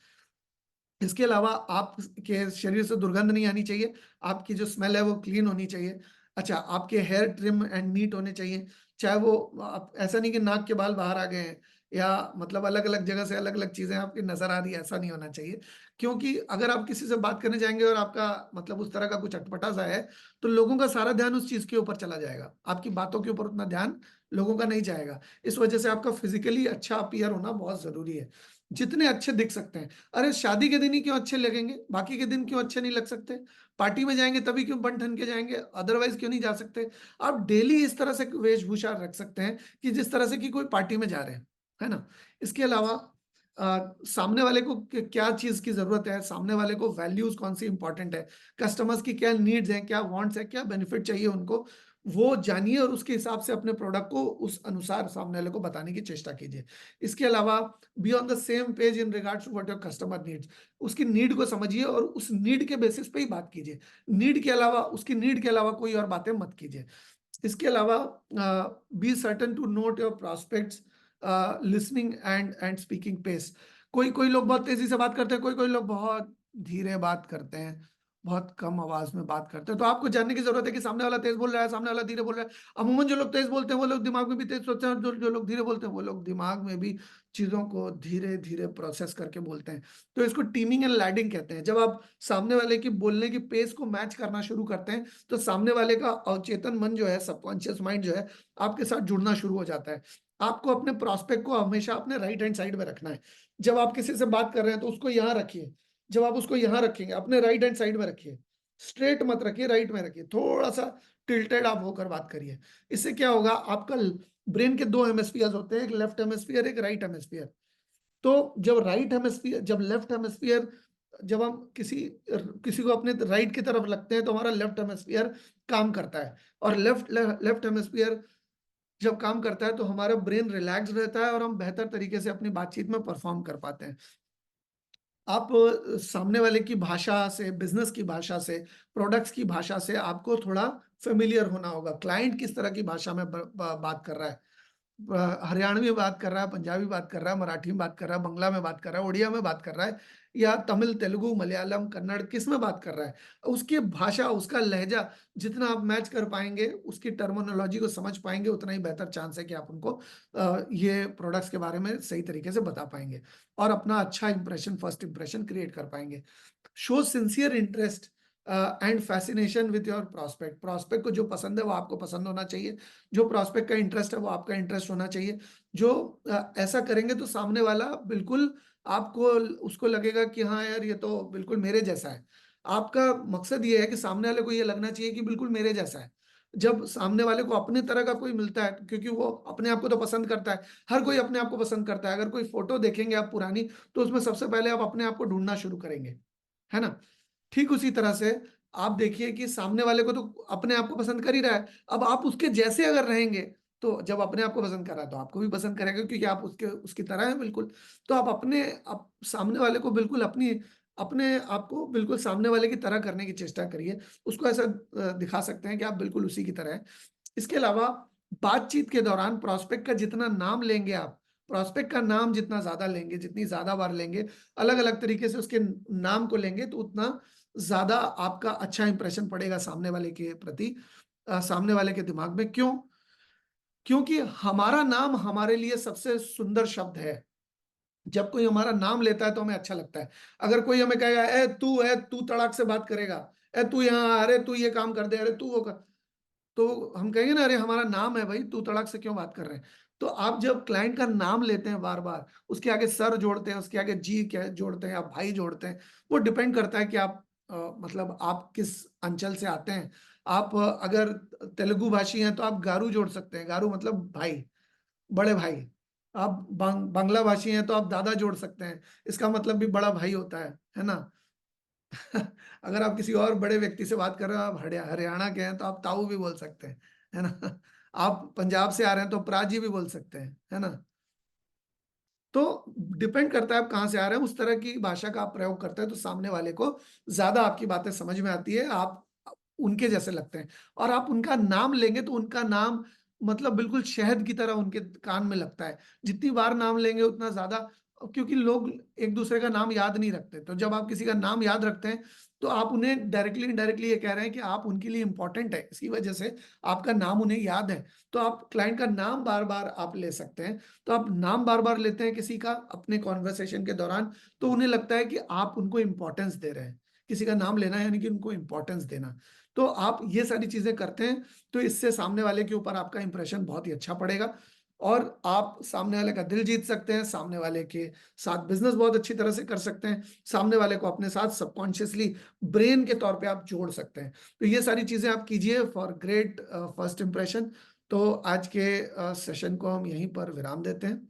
इसके अलावा आपके शरीर से दुर्गंध नहीं आनी चाहिए, आपकी जो स्मेल है वो क्लीन होनी चाहिए। अच्छा, आपके हेयर ट्रिम एंड नीट होने चाहिए। चाहे वो आप, ऐसा नहीं कि नाक के बाल बाहर आ गए हैं, या मतलब अलग अलग जगह से अलग अलग चीजें आपकी नजर आ रही है, ऐसा नहीं होना चाहिए। क्योंकि अगर आप किसी से बात करने जाएंगे और आपका मतलब उस तरह का कुछ अटपटा सा है, तो लोगों का सारा ध्यान उस चीज के ऊपर चला जाएगा, आपकी बातों के ऊपर उतना ध्यान लोगों का नहीं जाएगा। इस वजह से आपका फिजिकली अच्छा अपीयर होना बहुत जरूरी है, जितने अच्छे दिख सकते हैं। अरे शादी के दिन ही क्यों अच्छे लगेंगे, बाकी के दिन क्यों अच्छे नहीं लग सकते? पार्टी में जाएंगे तभी क्यों बन ठन के जाएंगे, अदरवाइज क्यों नहीं जा सकते? आप डेली इस तरह से वेशभूषा रख सकते हैं कि जिस तरह से कि कोई पार्टी में जा रहे हैं, है ना? इसके अलावा सामने वाले को क्या चीज की जरूरत है, सामने वाले को वैल्यूज कौन सी इंपॉर्टेंट है, कस्टमर्स की क्या नीड्स हैं, क्या वांट्स है, क्या बेनिफिट चाहिए उनको, वो जानिए, और उसके हिसाब से अपने प्रोडक्ट को उस अनुसार सामने वाले को बताने की चेष्टा कीजिए। इसके अलावा be on the same page in regards to what your customer needs. उसकी नीड को समझिए और उस नीड के बेसिस पे ही बात कीजिए। नीड के अलावा, उसकी नीड के अलावा कोई और बातें मत कीजिए। इसके अलावा be certain to note your prospects listening and speaking pace. कोई कोई लोग बहुत तेजी से बात करते हैं, कोई कोई लोग बहुत धीरे बात करते हैं, बहुत कम आवाज में बात करते हैं। तो आपको जानने की जरूरत है कि सामने वाला तेज बोल रहा है, सामने वाला धीरे बोल रहा है। अमूमन जो लोग तेज बोलते हैं वो लोग दिमाग में भी तेज सोचते हैं, और जो लोग धीरे बोलते हैं वो लोग दिमाग में भी चीजों को धीरे धीरे प्रोसेस करके बोलते हैं। तो इसको टीमिंग एंड लैडिंग कहते हैं। जब आप सामने वाले की बोलने की पेस को मैच करना शुरू करते हैं, तो सामने वाले का अवचेतन मन जो है, सबकॉन्शियस माइंड जो है, आपके साथ जुड़ना शुरू हो जाता है। आपको अपने प्रॉस्पेक्ट को हमेशा अपने राइट हैंड साइड में रखना है। जब आप किसी से बात कर रहे हैं तो उसको यहाँ रखिए। जब आप उसको यहाँ रखेंगे, अपने राइट हैंड साइड में रखिए, स्ट्रेट मत रखिए, राइट में रखिए, थोड़ा सा टिल्टेड आप होकर बात करिए। इससे क्या होगा, आपका ब्रेन के दो हेमिस्फीयर होते हैं, एक लेफ्ट हेमिस्फीयर, एक राइट हेमिस्फीयर। तो जब राइट हेमिस्फीयर, जब लेफ्ट हेमिस्फीयर, जब हम किसी किसी को अपने राइट की तरफ लगते हैं, तो हमारा लेफ्ट हेमिस्फीयर काम करता है। और लेफ्ट लेफ्ट हेमिस्फीयर जब काम करता है, तो हमारा ब्रेन रिलैक्स रहता है, और हम बेहतर तरीके से अपनी बातचीत में परफॉर्म कर पाते हैं। आप सामने वाले की भाषा से, बिजनेस की भाषा से, प्रोडक्ट्स की भाषा से आपको थोड़ा फेमिलियर होना होगा। क्लाइंट किस तरह की भाषा में बात कर रहा है, हरियाणवी बात कर रहा है, पंजाबी बात कर रहा है, मराठी में बात कर रहा है, बंगला में बात कर रहा है, उड़िया में बात कर रहा है, या तमिल, तेलुगु, मलयालम, कन्नड़ किस में बात कर रहा है। उसकी भाषा, उसका लहजा जितना आप मैच कर पाएँगे, उसकी टर्मिनोलॉजी को समझ पाएँगे, उतना ही बेहतर चांस है कि आप उनको ये प्रोडक्ट्स के बारे में सही तरीके से बता पाएँगे और अपना अच्छा इंप्रेशन, फर्स्ट इंप्रेशन क्रिएट कर पाएँगे। Show sincere interest and fascination with your prospect. Prospect को जो पसंद है वो आपको पसंद होना चाहिए, जो प्रॉस्पेक्ट का इंटरेस्ट है वो आपका इंटरेस्ट होना चाहिए। जो ऐसा करेंगे तो सामने वाला बिल्कुल आपको उसको लगेगा कि हाँ यार, ये तो बिल्कुल मेरे जैसा है। आपका मकसद ये है कि सामने वाले को ये लगना चाहिए कि बिल्कुल मेरे जैसा है। जब सामने वाले को अपने तरह का कोई मिलता है, क्योंकि वो अपने आप को तो पसंद करता है, हर कोई अपने आप को पसंद करता है। अगर कोई फोटो देखेंगे आप पुरानी, तो उसमें सबसे पहले आप अपने आप को ढूंढना शुरू करेंगे, है ना? ठीक उसी तरह से आप देखिए कि सामने वाले को तो अपने आप को पसंद कर ही रहा है। अब आप उसके जैसे अगर रहेंगे, तो जब अपने आप को पसंद कर रहा है, तो आपको भी पसंद करेगा, क्योंकि आप उसके उसकी तरह हैं बिल्कुल। तो आप अपने आप सामने वाले को बिल्कुल अपने आप को बिल्कुल सामने वाले की तरह करने की चेष्टा करिए। उसको ऐसा दिखा सकते हैं कि आप बिल्कुल उसी की तरह हैं। इसके अलावा बातचीत के दौरान प्रॉस्पेक्ट का जितना नाम लेंगे आप, प्रॉस्पेक्ट का नाम जितना ज़्यादा लेंगे, जितनी ज़्यादा बार लेंगे, अलग-अलग तरीके से उसके नाम को लेंगे, तो उतना ज़्यादा आपका अच्छा इंप्रेशन पड़ेगा सामने वाले के प्रति, सामने वाले के दिमाग में। क्यों? क्योंकि हमारा नाम हमारे लिए सबसे सुंदर शब्द है। जब कोई हमारा नाम लेता है तो हमें अच्छा लगता है। अगर कोई हमें कहेगा, "ए तू तड़ाक से बात करेगा। ए तू यहाँ आ, अरे तू ये काम कर दे, अरे तू वो कर।" तो हम कहेंगे ना, "अरे हमारा नाम है भाई, तू तड़ाक से क्यों बात कर रहे हैं?" तो आप जब क्लाइंट का नाम लेते हैं बार-बार, उसके आगे सर जोड़ते हैं, उसके आगे जी क्या जोड़ते हैं, आप भाई जोड़ते हैं, वो डिपेंड करता है कि आप मतलब आप किस अंचल से आते हैं। आप अगर तेलुगु भाषी हैं तो आप गारू जोड़ सकते हैं, गारू मतलब भाई, बड़े भाई। आप बांग्ला भाषी हैं तो आप दादा जोड़ सकते हैं, इसका मतलब भी बड़ा भाई होता है ना? अगर आप किसी और बड़े व्यक्ति से बात कर रहे हो, आप हरियाणा के हैं तो आप ताऊ भी बोल सकते हैं, है ना? आप पंजाब से आ रहे हैं तो प्राजी भी बोल सकते हैं, है ना? तो डिपेंड करता है आप कहाँ से आ रहे हैं, उस तरह की भाषा का आप प्रयोग करते हैं तो सामने वाले को ज़्यादा आपकी बातें समझ में आती है, आप उनके जैसे लगते हैं। और आप उनका नाम लेंगे तो उनका नाम मतलब बिल्कुल शहद की तरह उनके कान में लगता है। जितनी बार नाम लेंगे उतना ज़्यादा, क्योंकि लोग एक-दूसरे का नाम याद नहीं रखते। तो जब आप किसी का नाम याद रखते हैं, तो आप उन्हें डायरेक्टली इनडायरेक्टली ये कह रहे हैं कि आप उनके लिए इम्पोर्टेंट है। इसी वजह से आपका नाम उन्हें याद है। तो आप क्लाइंट का नाम बार-बार आप ले सकते हैं। तो आप नाम बार-बार लेते हैं किसी का अपने कन्वर्सेशन के दौरान, तो उन्हें लगता है कि आप उनको इम्पोर्टेंस दे रहे हैं। किसी का नाम लेना यानी कि उनको इम्पोर्टेंस देना। तो आप ये सारी चीज़ें करते हैं, तो इससे सामने वाले के ऊपर आपका इंप्रेशन बहुत ही अच्छा पड़ेगा और आप सामने वाले का दिल जीत सकते हैं, सामने वाले के साथ बिज़नेस बहुत अच्छी तरह से कर सकते हैं, सामने वाले को अपने साथ सबकॉन्शियसली ब्रेन के तौर पे आप जोड़ सकते हैं। तो ये सारी चीज़ें आप कीजिए फॉर ग्रेट फर्स्ट इंप्रेशन। तो आज के सेशन को हम यहीं पर विराम देते हैं।